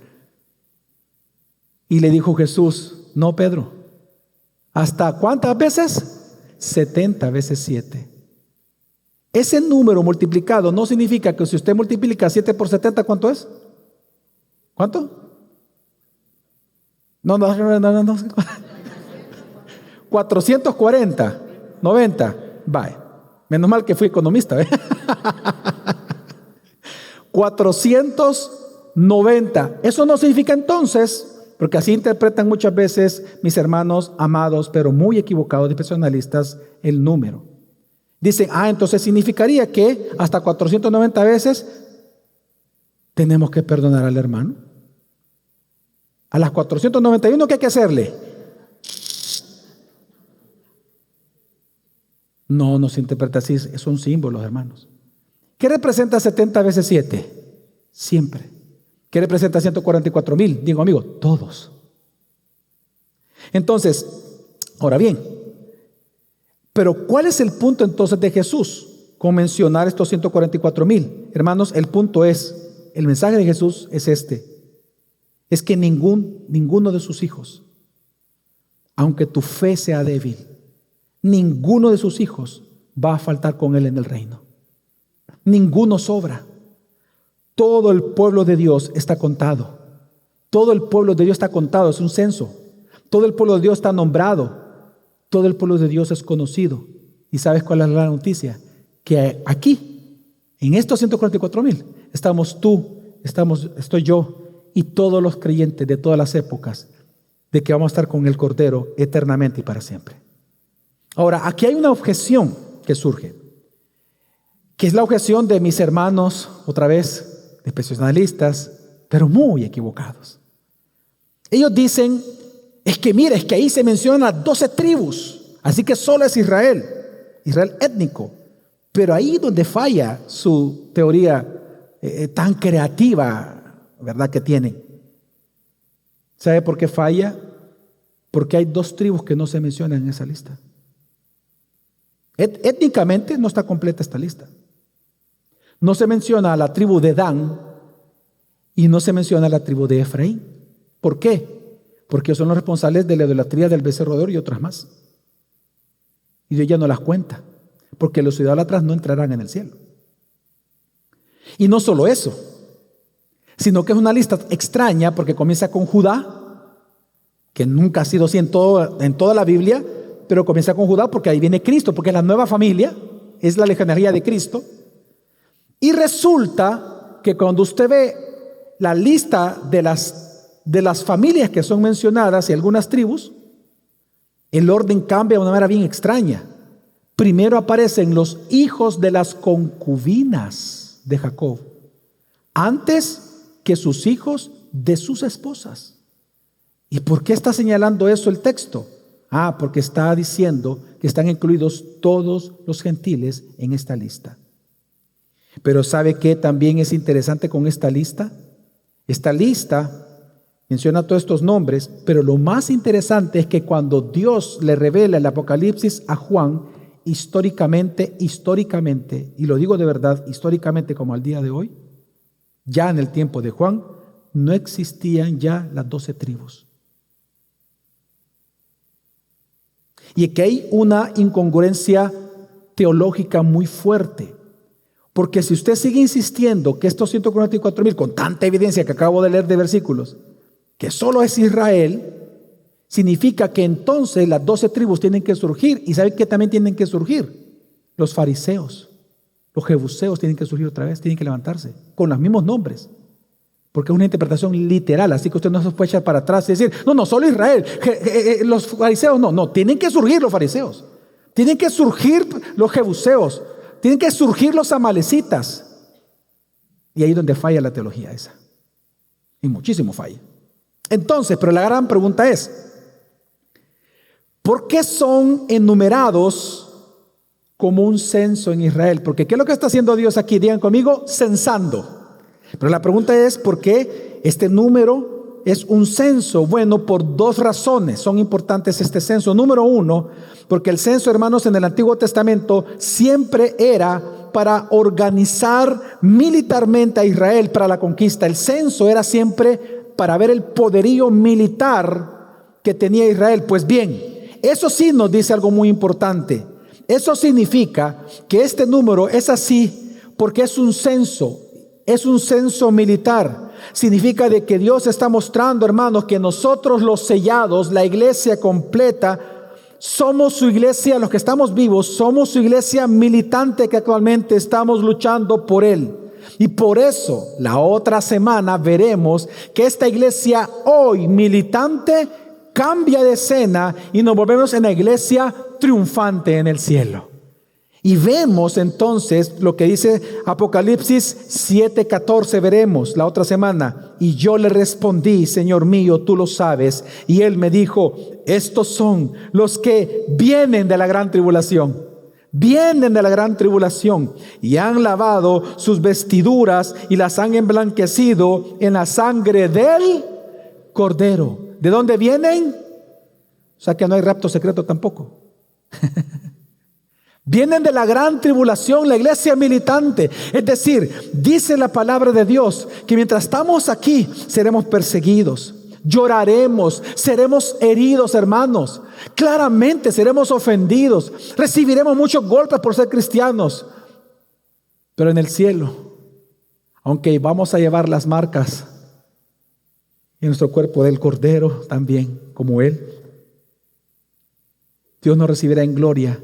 Y le dijo Jesús: no, Pedro, ¿hasta cuántas veces? 70 veces 7. Ese número multiplicado no significa que si usted multiplica 7 por 70, ¿cuánto es? ¿Cuánto? No. 440, 90. Vaya, menos mal que fui economista, ¿eh? 490. Eso no significa entonces, porque así interpretan muchas veces mis hermanos amados, pero muy equivocados, dispensacionalistas, el número. Dicen: entonces significaría que hasta 490 veces tenemos que perdonar al hermano. A las 491, ¿qué hay que hacerle? No se interpreta así, son símbolos, hermanos. ¿Qué representa 70 veces 7? Siempre. ¿Qué representa 144,000? Digo, amigo, todos. Entonces, ahora bien, pero ¿cuál es el punto entonces de Jesús con mencionar estos 144,000? Hermanos, el punto es, el mensaje de Jesús es este: es que ninguno de sus hijos, aunque tu fe sea débil, ninguno de sus hijos va a faltar con él en el reino. Ninguno sobra. Todo el pueblo de Dios está contado. Todo el pueblo de Dios está contado, es un censo. Todo el pueblo de Dios está nombrado. Todo el pueblo de Dios es conocido. ¿Y sabes cuál es la noticia? Que aquí, en estos 144,000, estamos tú, estoy yo y todos los creyentes de todas las épocas, de que vamos a estar con el Cordero eternamente y para siempre. Ahora, aquí hay una objeción que surge, que es la objeción de mis hermanos, otra vez, dispensacionalistas, pero muy equivocados. Ellos dicen: es que ahí se mencionan 12 tribus, así que solo es Israel étnico. Pero ahí donde falla su teoría tan creativa, ¿verdad?, que tienen. ¿Sabe por qué falla? Porque hay 2 tribus que no se mencionan en esa lista. Étnicamente no está completa esta lista. No se menciona a la tribu de Dan y no se menciona a la tribu de Efraín. ¿Por qué? Porque son los responsables de la idolatría del becerro de oro y otras más. Y Dios ya no las cuenta, porque los idólatras no entrarán en el cielo. Y no solo eso, sino que es una lista extraña porque comienza con Judá, que nunca ha sido así en toda la Biblia, pero comienza con Judá porque ahí viene Cristo, porque es la nueva familia, es la legionaría de Cristo. Y resulta que cuando usted ve la lista de las familias que son mencionadas y algunas tribus, el orden cambia de una manera bien extraña. Primero aparecen los hijos de las concubinas de Jacob, antes que sus hijos de sus esposas. ¿Y por qué está señalando eso el texto? Porque está diciendo que están incluidos todos los gentiles en esta lista. Pero ¿sabe qué también es interesante con esta lista? Esta lista menciona todos estos nombres, pero lo más interesante es que cuando Dios le revela el Apocalipsis a Juan, históricamente, y lo digo de verdad, históricamente como al día de hoy, ya en el tiempo de Juan, no existían ya las 12 tribus. Y que hay una incongruencia teológica muy fuerte. Porque si usted sigue insistiendo que estos 144,000, con tanta evidencia que acabo de leer de versículos, que solo es Israel, significa que entonces las 12 tribus tienen que surgir. ¿Y saben qué también tienen que surgir? Los fariseos, los jebuseos tienen que surgir otra vez, tienen que levantarse, con los mismos nombres. Porque es una interpretación literal, así que usted no se puede echar para atrás y decir, no, solo Israel, los fariseos, no, tienen que surgir los fariseos, tienen que surgir los jebuseos, tienen que surgir los amalecitas. Y ahí es donde falla la teología esa. Y muchísimo falla. Entonces, pero la gran pregunta es, ¿por qué son enumerados como un censo en Israel? Porque ¿qué es lo que está haciendo Dios aquí? Digan conmigo, censando. Pero la pregunta es, ¿por qué este número es un censo? Bueno, por dos razones son importantes este censo. Número uno, porque el censo, hermanos, en el Antiguo Testamento siempre era para organizar militarmente a Israel para la conquista. El censo era siempre para ver el poderío militar que tenía Israel. Pues bien, eso sí nos dice algo muy importante. Eso significa que este número es así porque es un censo militar. Significa de que Dios está mostrando, hermanos, que nosotros los sellados, la iglesia completa, somos su iglesia, los que estamos vivos, somos su iglesia militante que actualmente estamos luchando por Él. Y por eso, la otra semana veremos que esta iglesia hoy militante cambia de escena y nos volvemos en la iglesia triunfante en el cielo. Y vemos entonces lo que dice Apocalipsis 7:14, veremos la otra semana. Y yo le respondí, Señor mío, tú lo sabes. Y Él me dijo, estos son los que vienen de la gran tribulación. Vienen de la gran tribulación y han lavado sus vestiduras y las han emblanquecido en la sangre del Cordero. ¿De dónde vienen? O sea que no hay rapto secreto tampoco. Vienen de la gran tribulación, la iglesia militante. Es decir, dice la palabra de Dios que mientras estamos aquí seremos perseguidos, lloraremos, seremos heridos, hermanos. Claramente seremos ofendidos, recibiremos muchos golpes por ser cristianos. Pero en el cielo, aunque vamos a llevar las marcas en nuestro cuerpo del Cordero también, como Él, Dios nos recibirá en gloria.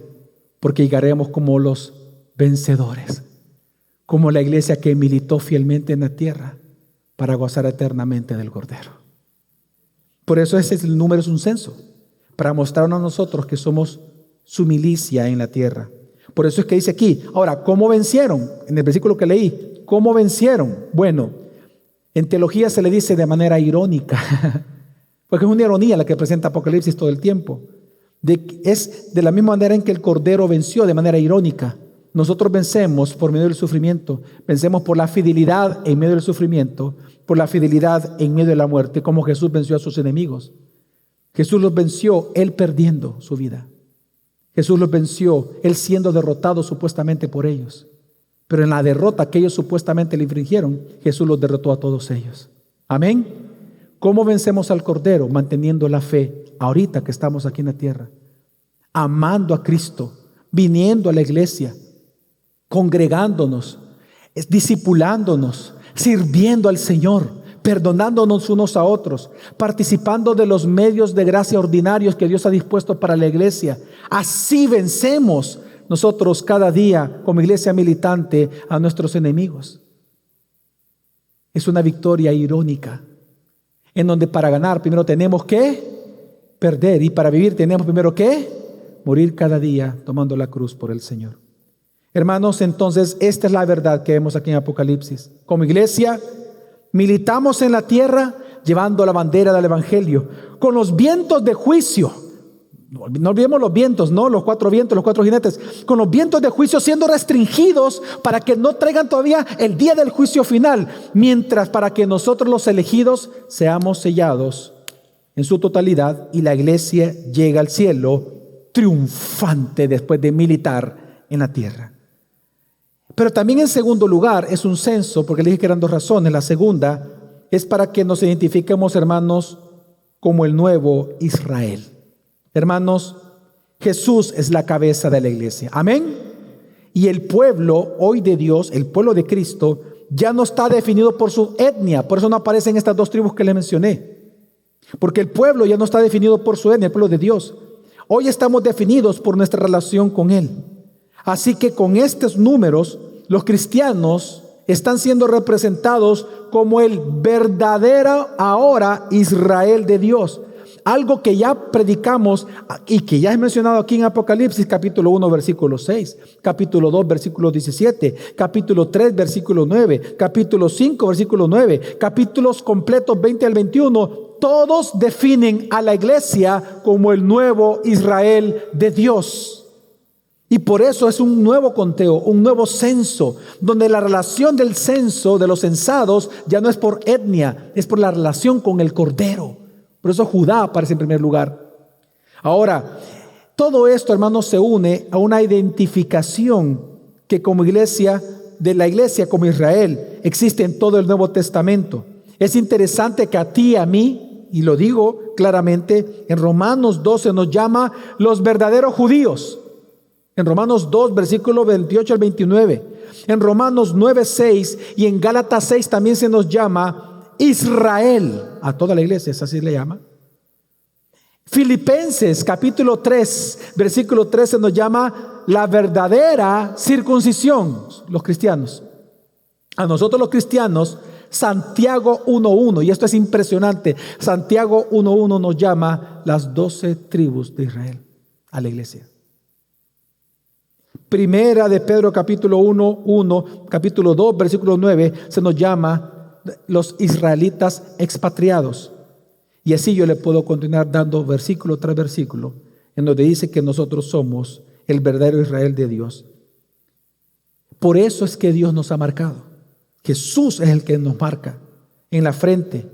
Porque llegaremos como los vencedores, como la iglesia que militó fielmente en la tierra para gozar eternamente del Cordero. Por eso ese es el número, es un censo, para mostrarnos a nosotros que somos su milicia en la tierra. Por eso es que dice aquí, ahora, ¿cómo vencieron? En el versículo que leí, ¿cómo vencieron? Bueno, en teología se le dice de manera irónica, porque es una ironía la que presenta Apocalipsis todo el tiempo. Es de la misma manera en que el Cordero venció, de manera irónica. Nosotros vencemos por medio del sufrimiento, vencemos por la fidelidad en medio del sufrimiento, por la fidelidad en medio de la muerte, como Jesús venció a sus enemigos. Jesús los venció, Él perdiendo su vida. Jesús los venció, Él siendo derrotado supuestamente por ellos, Pero en la derrota que ellos supuestamente le infringieron, Jesús los derrotó a todos ellos. Amén. ¿Cómo vencemos al Cordero? Manteniendo la fe ahorita que estamos aquí en la tierra, amando a Cristo, viniendo a la iglesia, congregándonos, discipulándonos, sirviendo al Señor, perdonándonos unos a otros, participando de los medios de gracia ordinarios que Dios ha dispuesto para la iglesia. Así vencemos nosotros cada día como iglesia militante a nuestros enemigos. Es una victoria irónica, en donde para ganar primero tenemos que perder, y para vivir tenemos primero que morir cada día tomando la cruz por el Señor. Hermanos, entonces esta es la verdad que vemos aquí en Apocalipsis. Como iglesia militamos en la tierra llevando la bandera del Evangelio con los vientos de juicio. No olvidemos los vientos, no los cuatro vientos, los cuatro jinetes, con los vientos de juicio siendo restringidos para que no traigan todavía el día del juicio final, mientras para que nosotros los elegidos seamos sellados en su totalidad y la iglesia llega al cielo triunfante después de militar en la tierra. Pero también en segundo lugar es un censo, porque le dije que eran dos razones. La segunda es para que nos identifiquemos, hermanos, como el nuevo Israel. Hermanos, Jesús es la cabeza de la iglesia. Amén. Y el pueblo hoy de Dios, el pueblo de Cristo, ya no está definido por su etnia. Por eso no aparecen estas dos tribus que les mencioné. Porque el pueblo ya no está definido por su etnia, el pueblo de Dios. Hoy estamos definidos por nuestra relación con Él. Así que con estos números, los cristianos están siendo representados como el verdadero ahora Israel de Dios. Algo que ya predicamos y que ya he mencionado aquí en Apocalipsis, capítulo 1, versículo 6, capítulo 2, versículo 17, capítulo 3, versículo 9, capítulo 5, versículo 9, capítulos completos 20 al 21, todos definen a la iglesia como el nuevo Israel de Dios. Y por eso es un nuevo conteo, un nuevo censo, donde la relación del censo, de los censados, ya no es por etnia, es por la relación con el Cordero. Por eso Judá aparece en primer lugar. Ahora, todo esto, hermanos, se une a una identificación que como iglesia, de la iglesia como Israel, existe en todo el Nuevo Testamento. Es interesante que a ti y a mí, y lo digo claramente, en Romanos 12 nos llama los verdaderos judíos. En Romanos 2, versículo 28 al 29. En Romanos 9, 6 y en Gálatas 6 también se nos llama Israel. A toda la iglesia, ¿es así le llama? Filipenses capítulo 3, versículo 13 nos llama la verdadera circuncisión, los cristianos. A nosotros los cristianos, Santiago 1:1, y esto es impresionante, Santiago 1:1 nos llama las 12 tribus de Israel a la iglesia. Primera de Pedro capítulo 1:1, capítulo 2, versículo 9, se nos llama los israelitas expatriados. Y así yo le puedo continuar dando versículo tras versículo, en donde dice que nosotros somos el verdadero Israel de Dios. Por eso es que Dios nos ha marcado. Jesús es el que nos marca en la frente.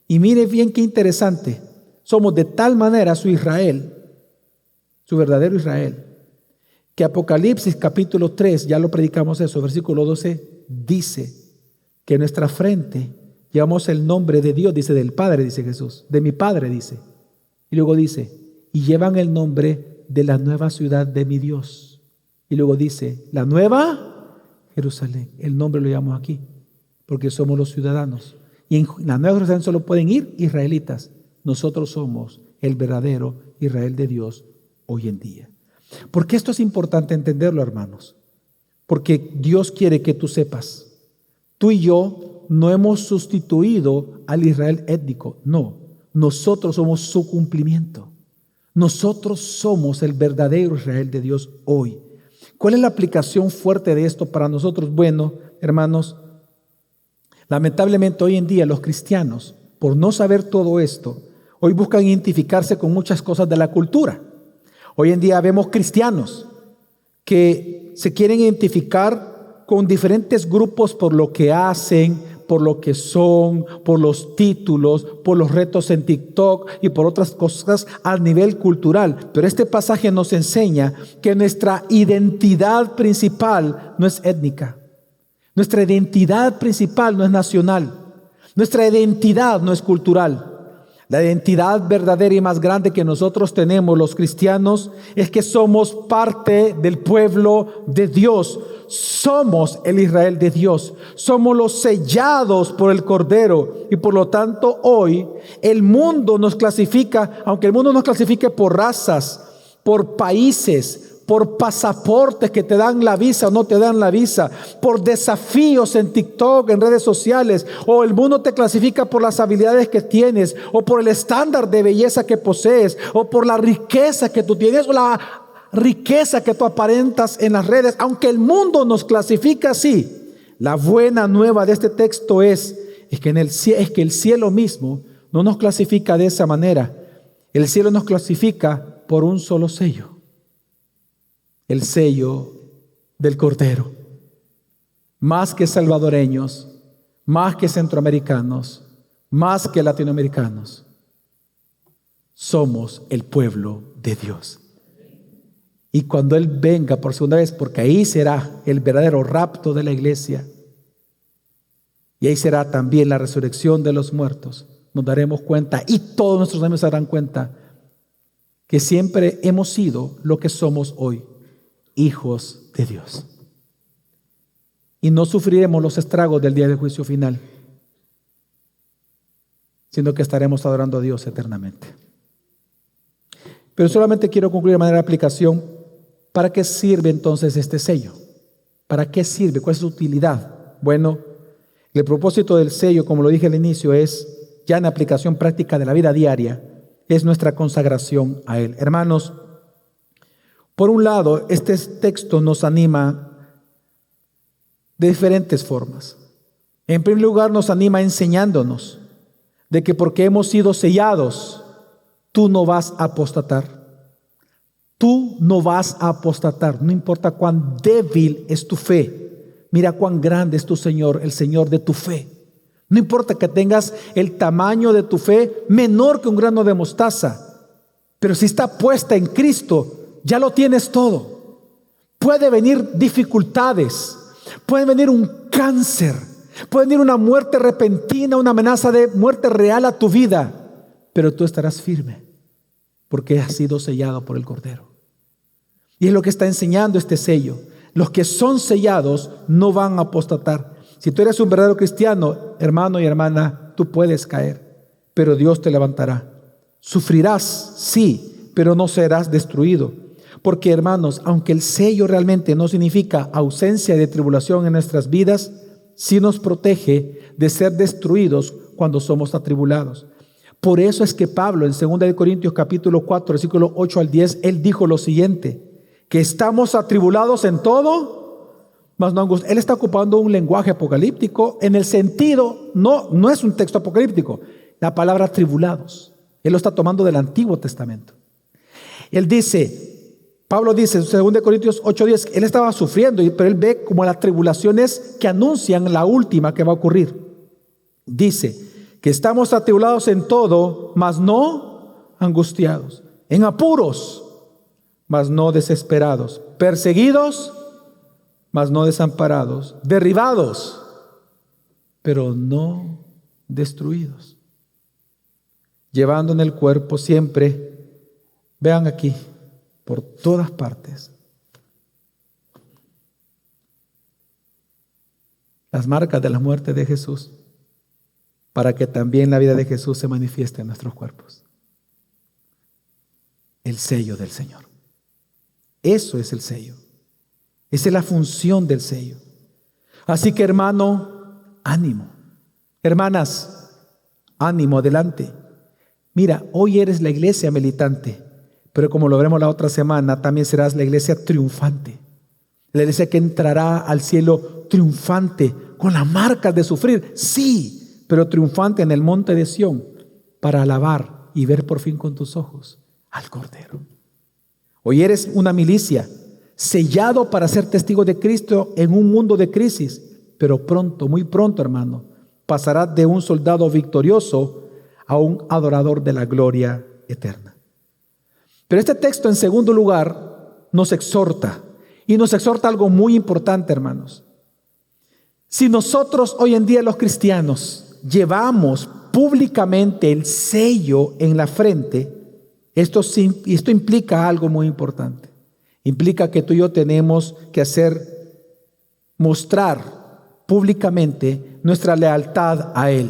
Y mire bien qué interesante. Somos de tal manera su Israel, su verdadero Israel, que Apocalipsis capítulo 3, ya lo predicamos eso, versículo 12, dice que en nuestra frente llevamos el nombre de Dios, dice del Padre, dice Jesús, de mi Padre, dice. Y luego dice, y llevan el nombre de la nueva ciudad de mi Dios. Y luego dice, la nueva Jerusalén. El nombre lo llamamos aquí, porque somos los ciudadanos. Y en la nueva Jerusalén solo pueden ir israelitas. Nosotros somos el verdadero Israel de Dios hoy en día. ¿Por qué esto es importante entenderlo, hermanos? Porque Dios quiere que tú sepas, tú y yo no hemos sustituido al Israel étnico, no, nosotros somos su cumplimiento. Nosotros somos el verdadero Israel de Dios hoy. ¿Cuál es la aplicación fuerte de esto para nosotros? Bueno, hermanos, lamentablemente hoy en día los cristianos, por no saber todo esto, hoy buscan identificarse con muchas cosas de la cultura. Hoy en día vemos cristianos que se quieren identificar con diferentes grupos por lo que hacen, por lo que son, por los títulos, por los retos en TikTok y por otras cosas a nivel cultural. Pero este pasaje nos enseña que nuestra identidad principal no es étnica, Nuestra identidad principal no es nacional. Nuestra identidad no es cultural. La identidad verdadera y más grande que nosotros tenemos los cristianos es que somos parte del pueblo de Dios. Somos el Israel de Dios. Somos los sellados por el Cordero. Y por lo tanto hoy el mundo nos clasifica, aunque el mundo nos clasifique por razas, por países, por pasaportes que te dan la visa o no te dan la visa, por desafíos en TikTok, en redes sociales, o el mundo te clasifica por las habilidades que tienes, o por el estándar de belleza que posees, o por la riqueza que tú tienes, o la riqueza que tú aparentas en las redes. Aunque el mundo nos clasifica así, la buena nueva de este texto es que el cielo mismo no nos clasifica de esa manera. El cielo nos clasifica por un solo sello. El sello del Cordero. Más que salvadoreños, más que centroamericanos, más que latinoamericanos, somos el pueblo de Dios. Y cuando Él venga por segunda vez, porque ahí será el verdadero rapto de la iglesia, y ahí será también la resurrección de los muertos, nos daremos cuenta, y todos nuestros amigos se darán cuenta, que siempre hemos sido lo que somos hoy, hijos de Dios. Y no sufriremos los estragos del día del juicio final, sino que estaremos adorando a Dios eternamente. Pero solamente quiero concluir de manera de aplicación. ¿Para qué sirve entonces este sello? ¿Para qué sirve? ¿Cuál es su utilidad? Bueno, el propósito del sello, como lo dije al inicio, es ya en aplicación práctica de la vida diaria, es nuestra consagración a Él. Hermanos, por un lado, este texto nos anima de diferentes formas. En primer lugar, nos anima enseñándonos de que porque hemos sido sellados, tú no vas a apostatar. Tú no vas a apostatar, no importa cuán débil es tu fe. Mira cuán grande es tu Señor, el Señor de tu fe. No importa que tengas el tamaño de tu fe menor que un grano de mostaza, pero si está puesta en Cristo, ya lo tienes todo. Puede venir dificultades, puede venir un cáncer, puede venir una muerte repentina, una amenaza de muerte real a tu vida, pero tú estarás firme porque has sido sellado por el Cordero. Y es lo que está enseñando este sello. Los que son sellados no van a apostatar. Si tú eres un verdadero cristiano, hermano y hermana, tú puedes caer, pero Dios te levantará. Sufrirás, sí, pero no serás destruido. Porque, hermanos, aunque el sello realmente no significa ausencia de tribulación en nuestras vidas, sí nos protege de ser destruidos cuando somos atribulados. Por eso es que Pablo en 2 Corintios capítulo 4, versículo 8 al 10, él dijo lo siguiente, que estamos atribulados en todo, mas no angustiados. Él está ocupando un lenguaje apocalíptico en el sentido, no es un texto apocalíptico, la palabra atribulados. Él lo está tomando del Antiguo Testamento. Pablo dice en 2 Corintios 8:10, él estaba sufriendo, pero él ve como las tribulaciones que anuncian la última que va a ocurrir. Dice que estamos atribulados en todo, mas no angustiados, en apuros, mas no desesperados, perseguidos, mas no desamparados, derribados, pero no destruidos, llevando en el cuerpo siempre, vean aquí, por todas partes, las marcas de la muerte de Jesús, para que también la vida de Jesús se manifieste en nuestros cuerpos. El sello del Señor. Eso es el sello. Esa es la función del sello. Así que, hermano, ánimo. Hermanas, ánimo, adelante. Mira, hoy eres la iglesia militante, pero como lo veremos la otra semana, también serás la iglesia triunfante. La iglesia que entrará al cielo triunfante, con las marcas de sufrir, sí, pero triunfante en el monte de Sión, para alabar y ver por fin con tus ojos al Cordero. Hoy eres una milicia, sellado para ser testigo de Cristo en un mundo de crisis, pero pronto, muy pronto, hermano, pasarás de un soldado victorioso a un adorador de la gloria eterna. Pero este texto, en segundo lugar, nos exhorta, y nos exhorta algo muy importante, hermanos. Si nosotros hoy en día los cristianos llevamos públicamente el sello en la frente, esto implica algo muy importante. Implica que tú y yo tenemos que mostrar públicamente nuestra lealtad a Él.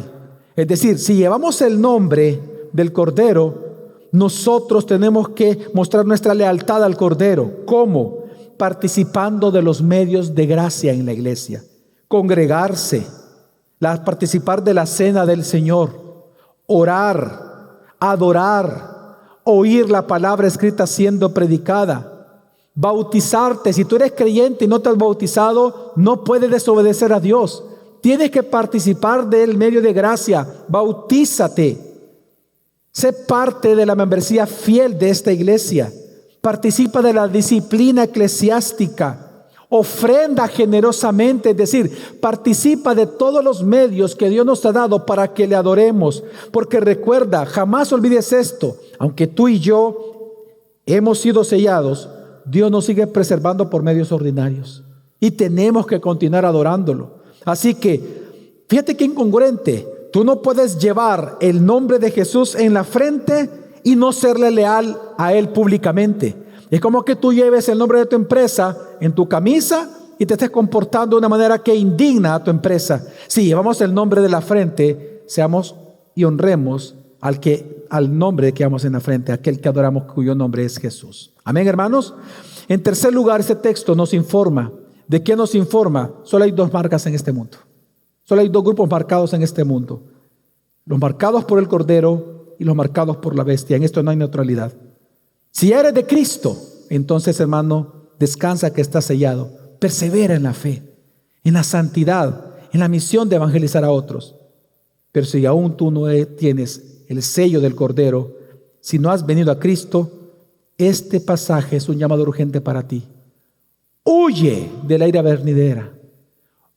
Es decir, si llevamos el nombre del Cordero, nosotros tenemos que mostrar nuestra lealtad al Cordero. ¿Cómo? Participando de los medios de gracia en la iglesia. Congregarse, participar de la cena del Señor, orar, adorar, oír la palabra escrita siendo predicada, bautizarte. Si tú eres creyente y no te has bautizado, no puedes desobedecer a Dios. Tienes que participar del medio de gracia. Bautízate. Sé parte de la membresía fiel de esta iglesia. Participa de la disciplina eclesiástica. Ofrenda generosamente, es decir, participa de todos los medios que Dios nos ha dado para que le adoremos. Porque recuerda, jamás olvides esto: aunque tú y yo hemos sido sellados, Dios nos sigue preservando por medios ordinarios y tenemos que continuar adorándolo. Así que, fíjate qué incongruente. Tú no puedes llevar el nombre de Jesús en la frente y no serle leal a Él públicamente. Es como que tú lleves el nombre de tu empresa en tu camisa y te estés comportando de una manera que indigna a tu empresa. Si llevamos el nombre de la frente, seamos y honremos al nombre que llevamos en la frente, aquel que adoramos, cuyo nombre es Jesús. Amén, hermanos. En tercer lugar, este texto nos informa. ¿De qué nos informa? Solo hay dos marcas en este mundo. Solo hay dos grupos marcados en este mundo: los marcados por el Cordero y los marcados por la bestia. En esto no hay neutralidad. Si eres de Cristo, entonces, hermano, descansa que estás sellado. Persevera en la fe, en la santidad, en la misión de evangelizar a otros. Pero si aún tú no tienes el sello del Cordero, si no has venido a Cristo, este pasaje es un llamado urgente para ti. Huye de la ira venidera.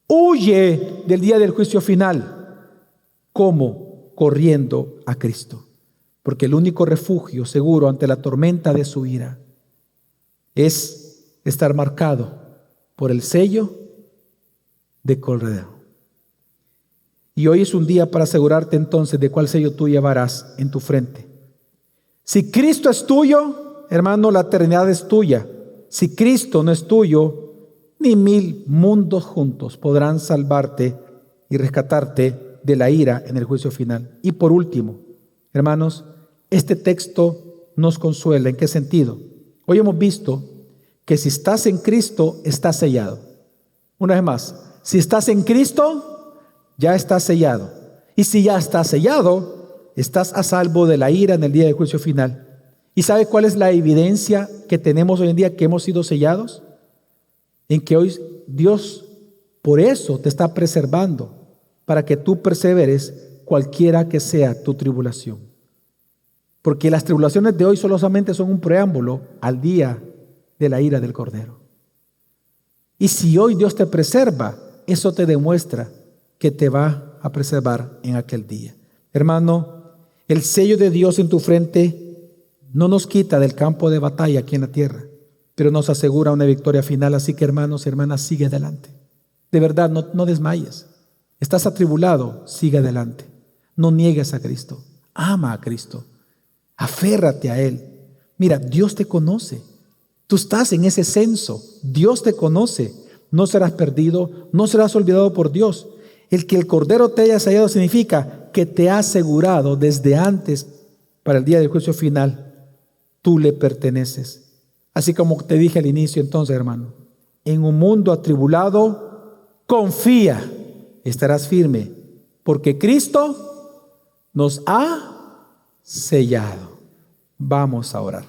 Huye del día del juicio final. ¿Cómo? Corriendo a Cristo. Porque el único refugio seguro ante la tormenta de su ira es estar marcado por el sello de Cordero. Y hoy es un día para asegurarte entonces de cuál sello tú llevarás en tu frente. Si Cristo es tuyo, hermano, la eternidad es tuya. Si Cristo no es tuyo, ni 1000 mundos juntos podrán salvarte y rescatarte de la ira en el juicio final. Y por último, hermanos, este texto nos consuela. ¿En qué sentido? Hoy hemos visto que si estás en Cristo, estás sellado. Una vez más, si estás en Cristo, ya estás sellado. Y si ya estás sellado, estás a salvo de la ira en el día del juicio final. ¿Y sabe cuál es la evidencia que tenemos hoy en día que hemos sido sellados? En que hoy Dios por eso te está preservando, para que tú perseveres cualquiera que sea tu tribulación. Porque las tribulaciones de hoy solamente son un preámbulo al día de la ira del Cordero. Y si hoy Dios te preserva, eso te demuestra que te va a preservar en aquel día. Hermano, el sello de Dios en tu frente no nos quita del campo de batalla aquí en la tierra, pero nos asegura una victoria final. Así que, hermanos y hermanas, sigue adelante. De verdad, no desmayes. Estás atribulado, sigue adelante. No niegues a Cristo. Ama a Cristo. Aférrate a Él. Mira, Dios te conoce. Tú estás en ese censo. Dios te conoce. No serás perdido, no serás olvidado por Dios. El que el Cordero te haya sellado significa que te ha asegurado desde antes para el día del juicio final. Tú le perteneces. Así como te dije al inicio, entonces, hermano, en un mundo atribulado, confía, estarás firme, porque Cristo nos ha sellado. Vamos a orar.